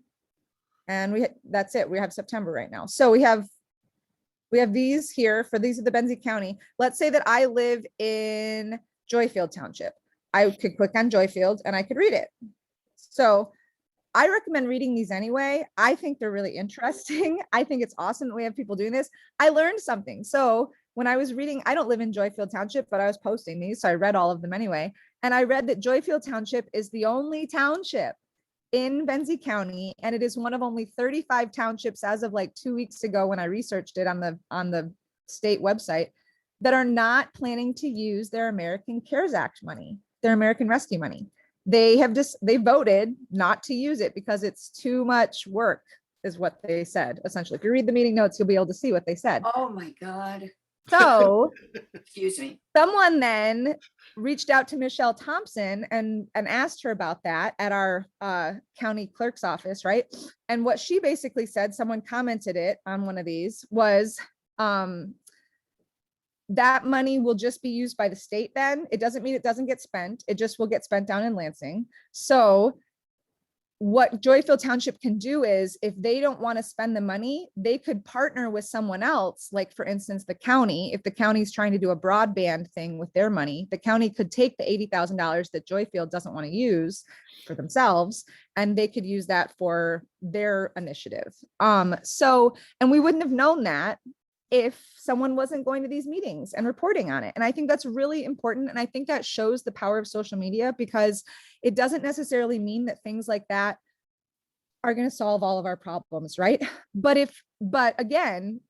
and that's it. We have September right now. So we have these here these are the Benzie County. Let's say that I live in Joyfield Township. I could click on Joyfield and I could read it. So I recommend reading these anyway. I think they're really interesting. I think it's awesome that we have people doing this. I learned something. So when I was reading, I don't live in Joyfield Township, but I was posting these. So I read all of them anyway. And I read that Joyfield Township is the only township in Benzie County. And it is one of only 35 townships as of like 2 weeks ago when I researched it on the state website that are not planning to use their American CARES Act money, their American Rescue money. They voted not to use it because it's too much work, is what they said. Essentially, if you read the meeting notes, you'll be able to see what they said. Oh my God. So, excuse me. Someone then reached out to Michelle Thompson and asked her about that at our county clerk's office, right? And what she basically said, someone commented it on one of these, was that money will just be used by the state then. It doesn't mean it doesn't get spent. It just will get spent down in Lansing. So what Joyfield Township can do is if they don't want to spend the money, they could partner with someone else. Like for instance, the county, if the county is trying to do a broadband thing with their money, the county could take the $80,000 that Joyfield doesn't want to use for themselves, and they could use that for their initiative. And we wouldn't have known that if someone wasn't going to these meetings and reporting on it. And I think that's really important. And I think that shows the power of social media, because it doesn't necessarily mean that things like that are going to solve all of our problems, right? But again,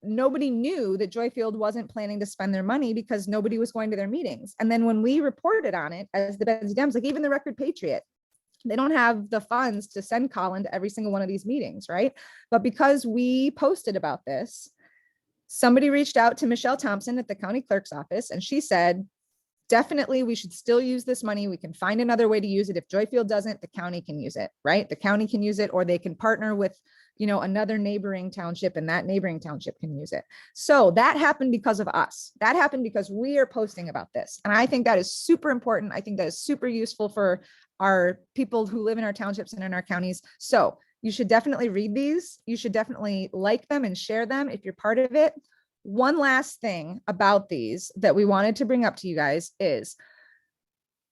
nobody knew that Joyfield wasn't planning to spend their money because nobody was going to their meetings. And then when we reported on it as the Benzie Dems, like even the Record Patriot, they don't have the funds to send Colin to every single one of these meetings, right? But because we posted about this, somebody reached out to Michelle Thompson at the county clerk's office, and she said, definitely, we should still use this money. We can find another way to use it. If Joyfield doesn't, the county can use it, right? The county can use it, or they can partner with, another neighboring township, and that neighboring township can use it. So that happened because of us. That happened because we are posting about this. And I think that is super important. I think that is super useful for our people who live in our townships and in our counties. So you should definitely read these. You should definitely like them and share them if you're part of it. One last thing about these that we wanted to bring up to you guys is,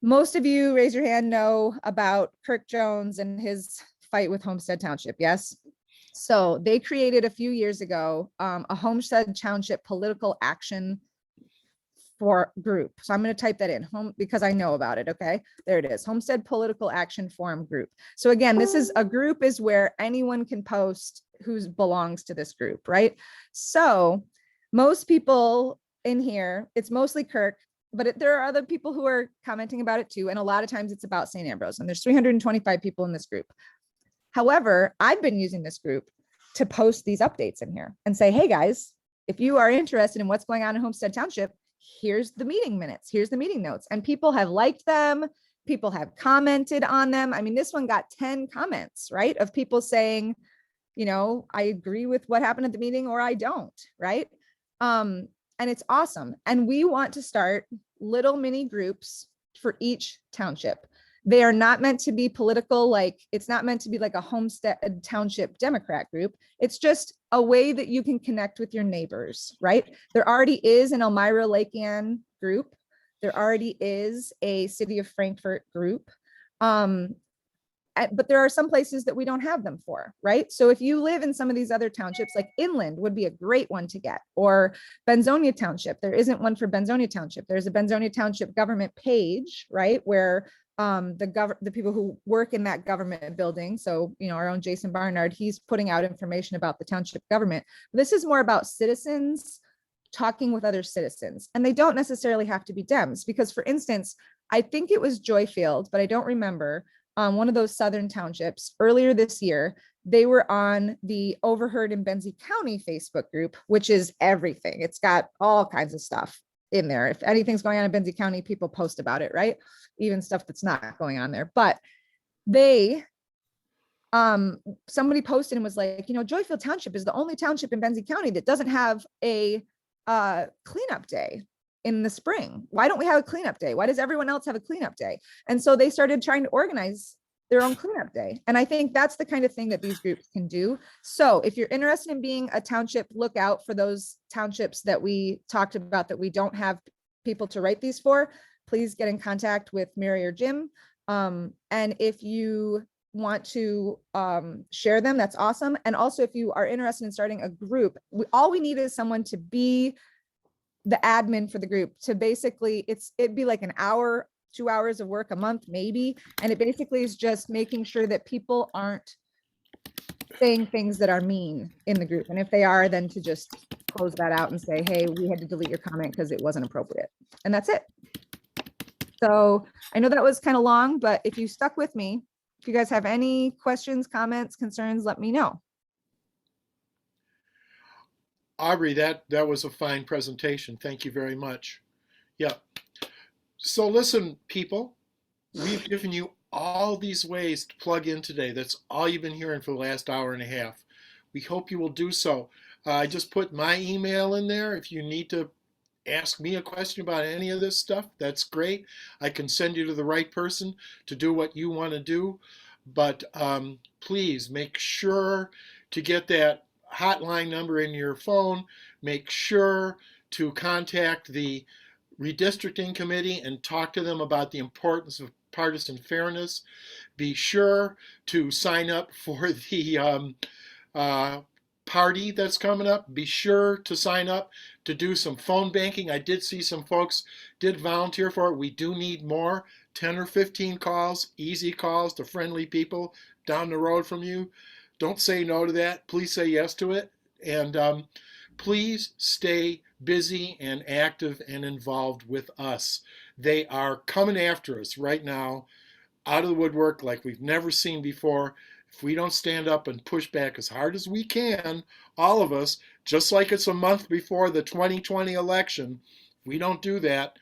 most of you, raise your hand, know about Kirk Jones and his fight with Homestead Township, yes? So they created a few years ago a Homestead Township political action for group. So I'm going to type that in because I know about it. Okay, there it is. Homestead Political Action Forum group. So again, this is a group is where anyone can post who belongs to this group, right? So most people in here, it's mostly Kirk, but there are other people who are commenting about it too. And a lot of times it's about St. Ambrose, and there's 325 people in this group. However, I've been using this group to post these updates in here and say, hey guys, if you are interested in what's going on in Homestead Township, here's the meeting minutes, here's the meeting notes. And people have liked them. People have commented on them. I mean, this one got 10 comments, right? Of people saying, I agree with what happened at the meeting, or I don't, right? And it's awesome. And we want to start little mini groups for each township. They are not meant to be political, like it's not meant to be like a Homestead Township Democrat group. It's just a way that you can connect with your neighbors, right? There already is an Elmira Lake Ann group. There already is a City of Frankfort group. But there are some places that we don't have them for, right? So if you live in some of these other townships, like Inland would be a great one to get, or Benzonia Township. There isn't one for Benzonia Township. There's a Benzonia Township government page, right? Where the people who work in that government building. So, our own Jason Barnard, he's putting out information about the township government. This is more about citizens talking with other citizens, and they don't necessarily have to be Dems, because for instance, I think it was Joyfield, but I don't remember, one of those southern townships earlier this year, they were on the Overheard in Benzie County Facebook group, which is everything. It's got all kinds of stuff in there. If anything's going on in Benzie County, people post about it, right? Even stuff that's not going on there. But they, somebody posted and was like, Joyfield Township is the only township in Benzie County that doesn't have a cleanup day in the spring. Why don't we have a cleanup day? Why does everyone else have a cleanup day? And so they started trying to organize their own cleanup day. And I think that's the kind of thing that these groups can do. So if you're interested in being a township, look out for those townships that we talked about that we don't have people to write these for. Please get in contact with Mary or Jim. And if you want to share them, that's awesome. And also, if you are interested in starting a group, all we need is someone to be the admin for the group, to basically, it'd be like an hour, 2 hours of work a month, maybe. And it basically is just making sure that people aren't saying things that are mean in the group. And if they are, then to just close that out and say, hey, we had to delete your comment because it wasn't appropriate. And that's it. So I know that was kind of long, but if you stuck with me, if you guys have any questions, comments, concerns, let me know. Aubrey, that was a fine presentation. Thank you very much. Yeah. So listen, people, we've given you all these ways to plug in today. That's all you've been hearing for the last hour and a half. We hope you will do so. I just put my email in there. If you need to ask me a question about any of this stuff, that's great. I can send you to the right person to do what you want to do. But please make sure to get that hotline number in your phone. Make sure to contact the redistricting committee and talk to them about the importance of partisan fairness. Be sure to sign up for the party that's coming up. Be sure to sign up to do some phone banking. I did see some folks did volunteer for it. We do need more, 10 or 15 calls, easy calls to friendly people down the road from you. Don't say no to that. Please say yes to it. And please stay busy and active and involved with us. They are coming after us right now out of the woodwork like we've never seen before. If we don't stand up and push back as hard as we can, all of us, just like it's a month before the 2020 election, if we don't do that,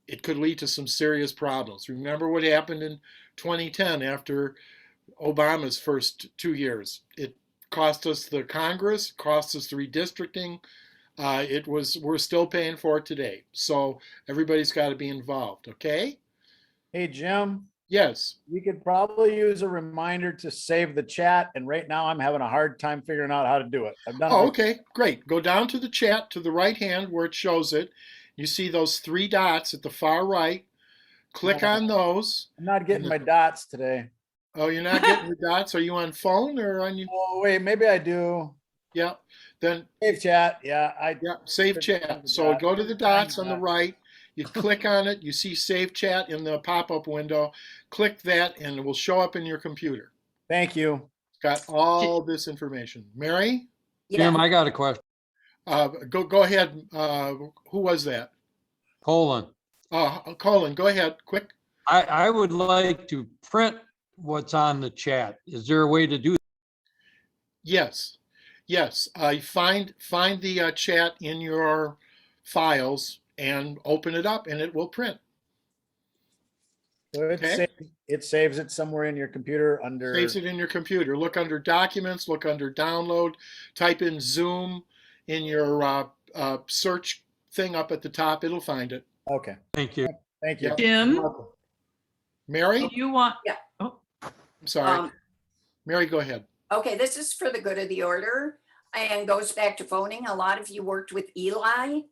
it could lead to some serious problems. Remember what happened in 2010 after Obama's first 2 years. It cost us the Congress, cost us the redistricting. We're still paying for it today. So everybody's got to be involved, okay? Hey, Jim. Yes. We could probably use a reminder to save the chat. And right now I'm having a hard time figuring out how to do it. I've done it. Okay, great. Go down to the chat to the right hand where it shows it. You see those 3 dots at the far right. Click on those. I'm not getting my dots today. Oh, you're not getting the dots? Are you on phone or on your? Oh, wait, maybe I do. Yeah. Then save chat. Yeah, save chat. So go to the dots on the right. You click on it. You see save chat in the pop-up window. Click that, and it will show up in your computer. Thank you. It's got all this information. Mary? Jim, I got a question. Go ahead. Who was that? Colin. Colin, go ahead, quick. I would like to print what's on the chat. Is there a way to do that? Yes. Find the chat in your files and open it up, and it will print. So it saves it somewhere in your computer under. Saves it in your computer. Look under Documents. Look under Download. Type in Zoom in your search thing up at the top. It'll find it. Okay. Thank you. Thank you. Jim? Mary? Do you want? Yeah. Oh, I'm sorry. Mary, go ahead. Okay, this is for the good of the order and goes back to phoning. A lot of you worked with Eli.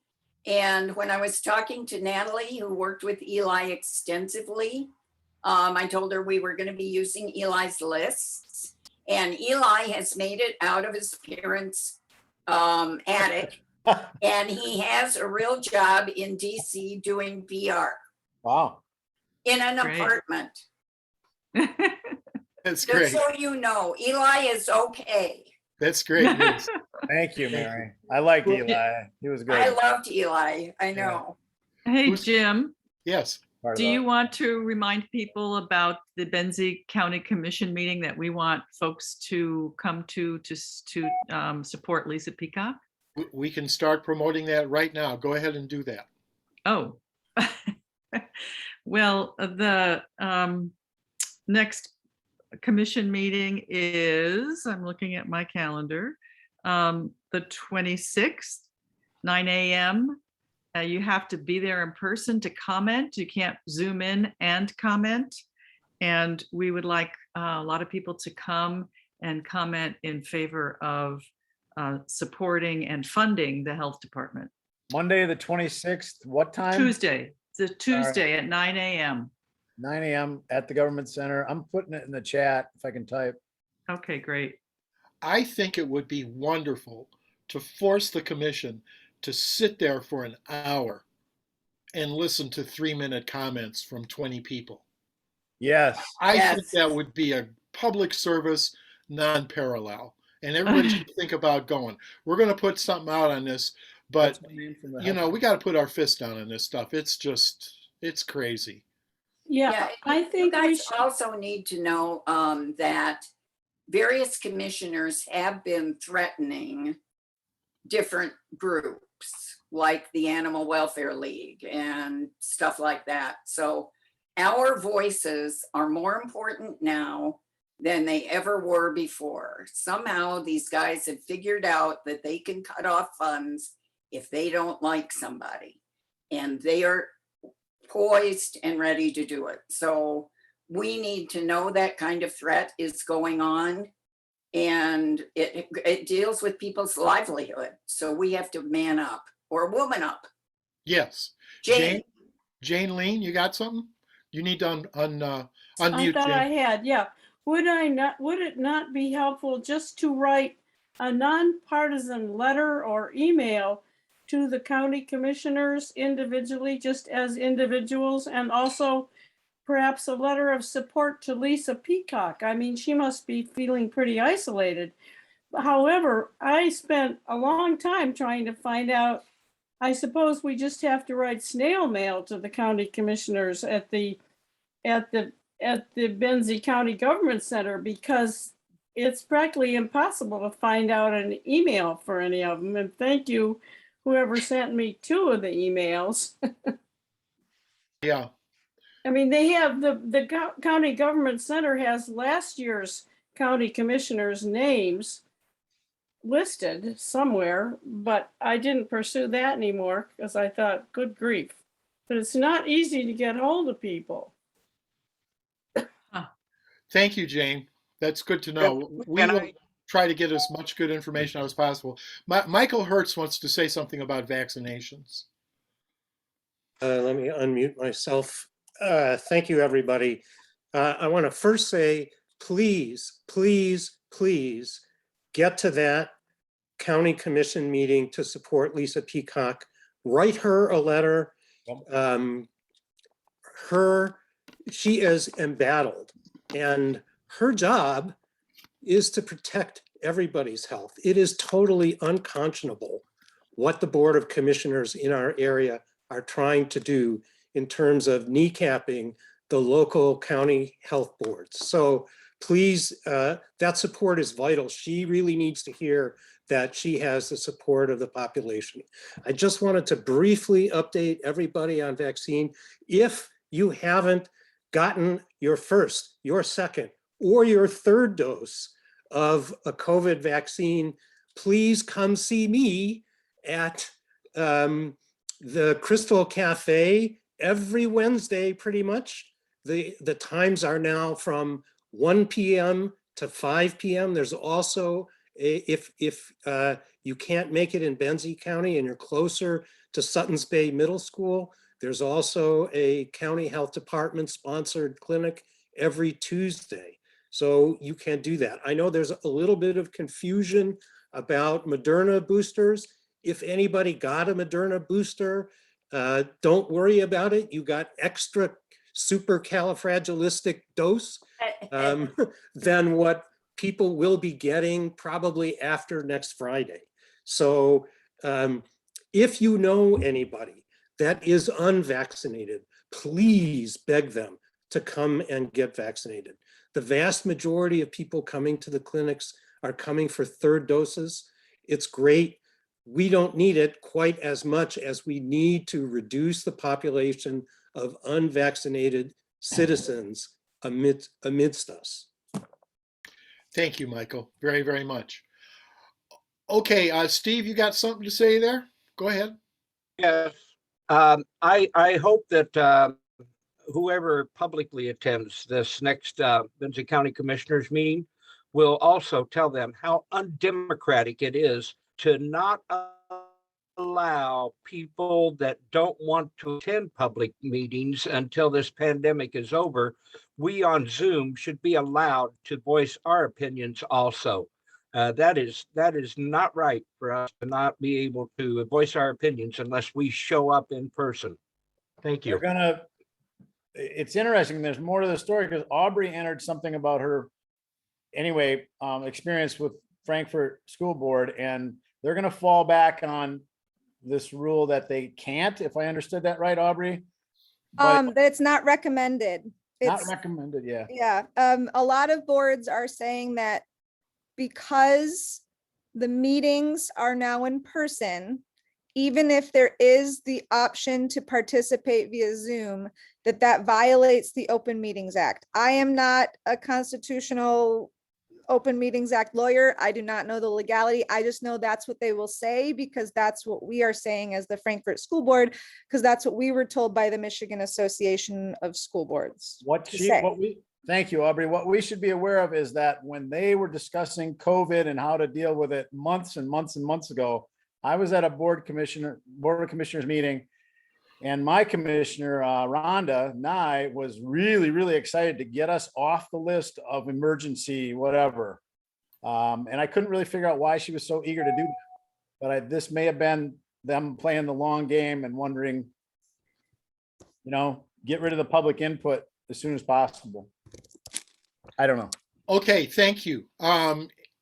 And when I was talking to Natalie, who worked with Eli extensively, I told her we were going to be using Eli's lists. And Eli has made it out of his parents' attic. And he has a real job in DC doing VR. Wow. In an apartment. That's Just great. so you know, Eli is okay. That's great news. Thank you, Mary. I liked Eli. He was good. I loved Eli. I know. hey, Jim. Yes. Do you want to remind people about the Benzie County Commission meeting that we want folks to come to support Lisa Peacock? We can start promoting that right now. Go ahead and do that. Oh, well, the next commission meeting is, I'm looking at my calendar, the 26th, 9 a.m. You have to be there in person to comment. You can't Zoom in and comment. And we would like a lot of people to come and comment in favor of supporting and funding the health department. Monday, the 26th, what time? Tuesday. It's a Tuesday at 9 a.m. 9 a.m. at the government center. I'm putting it in the chat if I can type. Okay, great. I think it would be wonderful to force the commission to sit there for an hour and listen to 3-minute comments from 20 people. Yes. I think that would be a public service non-parallel. And everybody should think about going. We're going to put something out on this, but we got to put our fist down on this stuff. It's crazy. Yeah, I think you we guys also need to know that various commissioners have been threatening different groups like the Animal Welfare League and stuff like that. So our voices are more important now than they ever were before. Somehow these guys have figured out that they can cut off funds if they don't like somebody, and they are poised and ready to do it. So we need to know that kind of threat is going on, and it deals with people's livelihood. So we have to man up or woman up. Yes. Jane Lean, you got something? You need to unmute. I thought Jane. I had, yeah. Would it not be helpful just to write a nonpartisan letter or email to the county commissioners individually, just as individuals, and also perhaps a letter of support to Lisa Peacock. I mean, she must be feeling pretty isolated. However, I spent a long time trying to find out. I suppose we just have to write snail mail to the county commissioners at the Benzie County Government Center, because it's practically impossible to find out an email for any of them. And thank you, whoever sent me 2 of the emails. Yeah. I mean, they have the County Government Center has last year's county commissioners' names listed somewhere, but I didn't pursue that anymore because I thought, good grief. But it's not easy to get hold of people. Thank you, Jane. That's good to know. We will try to get as much good information out as possible. Michael Hertz wants to say something about vaccinations. Let me unmute myself. Thank you, everybody. I want to first say, please, please, please get to that county commission meeting to support Lisa Peacock. Write her a letter. She is embattled, and her job is to protect everybody's health. It is totally unconscionable what the Board of Commissioners in our area are trying to do in terms of kneecapping the local county health boards. So please, that support is vital. She really needs to hear that she has the support of the population. I just wanted to briefly update everybody on vaccine. If you haven't gotten your first, your second, or your third dose of a COVID vaccine, please come see me at the Crystal Cafe every Wednesday, pretty much. The times are now from 1 p.m. to 5 p.m. There's also, if you can't make it in Benzie County and you're closer to Suttons Bay Middle School, there's also a county health department sponsored clinic every Tuesday. So you can do that. I know there's a little bit of confusion about Moderna boosters. If anybody got a Moderna booster, don't worry about it. You got extra supercalifragilistic dose than what people will be getting probably after next Friday. So if you know anybody that is unvaccinated, please beg them to come and get vaccinated. The vast majority of people coming to the clinics are coming for third doses. It's great. We don't need it quite as much as we need to reduce the population of unvaccinated citizens amidst us. Thank you, Michael, very, very much. Okay, Steve, you got something to say there? Go ahead. Yes, I hope that whoever publicly attends this next Benzie County Commissioners meeting will also tell them how undemocratic it is to not allow people that don't want to attend public meetings until this pandemic is over. We on Zoom should be allowed to voice our opinions also. That is not right for us to not be able to voice our opinions unless we show up in person. Thank you. It's interesting. There's more to the story because Aubrey entered something about her experience with Frankfurt School Board, and they're going to fall back on this rule that they can't, if I understood that right, Aubrey. That it's not recommended. Not recommended, yeah. Yeah. A lot of boards are saying that because the meetings are now in person, even if there is the option to participate via Zoom, that violates the Open Meetings Act. I am not a constitutional Open Meetings Act lawyer. I do not know the legality. I just know that's what they will say because that's what we are saying as the Frankfurt School Board, because that's what we were told by the Michigan Association of School Boards. Thank you, Aubrey. What we should be aware of is that when they were discussing COVID and how to deal with it months and months and months ago, I was at a Board of Commissioners meeting, and my commissioner, Rhonda Nye, was really, really excited to get us off the list of emergency, whatever. And I couldn't really figure out why she was so eager to do that. But this may have been them playing the long game and wondering, get rid of the public input as soon as possible. I don't know. Okay, thank you.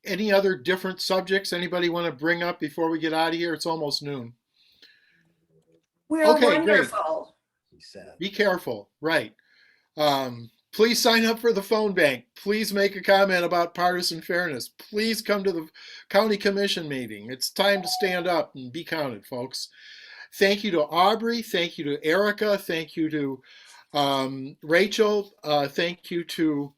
Any other different subjects anybody want to bring up before we get out of here? It's almost noon. We're Okay, great. wonderful. Be careful, right. Please sign up for the phone bank. Please make a comment about partisan fairness. Please come to the county commission meeting. It's time to stand up and be counted, folks. Thank you to Aubrey. Thank you to Erica. Thank you to Rachel. Thank you to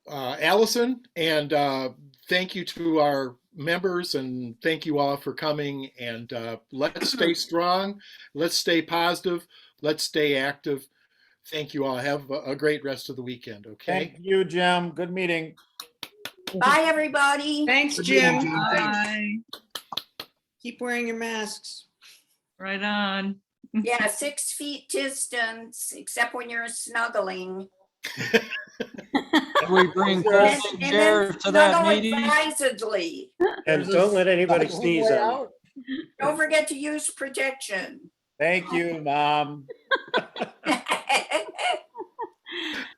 Alyson. And thank you to our members, and thank you all for coming. And let's stay strong. Let's stay positive. Let's stay active. Thank you all. Have a great rest of the weekend. Okay. Thank you, Jim. Good meeting. Bye, everybody. Thanks, Jim. Bye. Keep wearing your masks. Right on. Yeah, 6 feet distance, except when you're snuggling. Can we bring And folding then chairs to that snuggle meeting? advisedly. And don't let anybody sneeze on you. Don't forget to use protection. Thank you, Mom.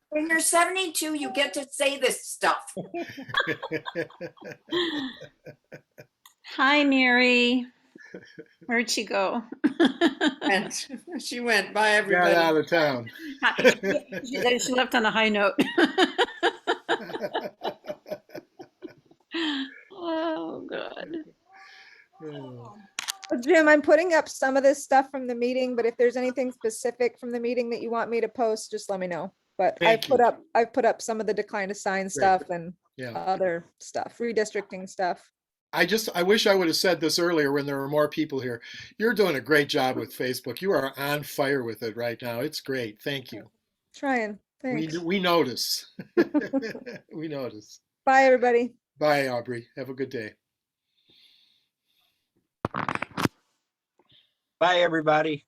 When you're 72, you get to say this stuff. Hi, Mary. Where'd she go? And she went. Bye, Got out everybody. of town. She left on a high note. Oh, God. Jim, I'm putting up some of this stuff from the meeting, but if there's anything specific from the meeting that you want me to post, just let me know. But I've put up some of the decline to sign stuff and Yeah. other stuff, redistricting stuff. I wish I would have said this earlier when there were more people here. You're doing a great job with Facebook. You are on fire with it right now. It's great. Thank you. Trying. Thanks. We notice. We notice. Bye, everybody. Bye, Aubrey. Have a good day. Bye, everybody.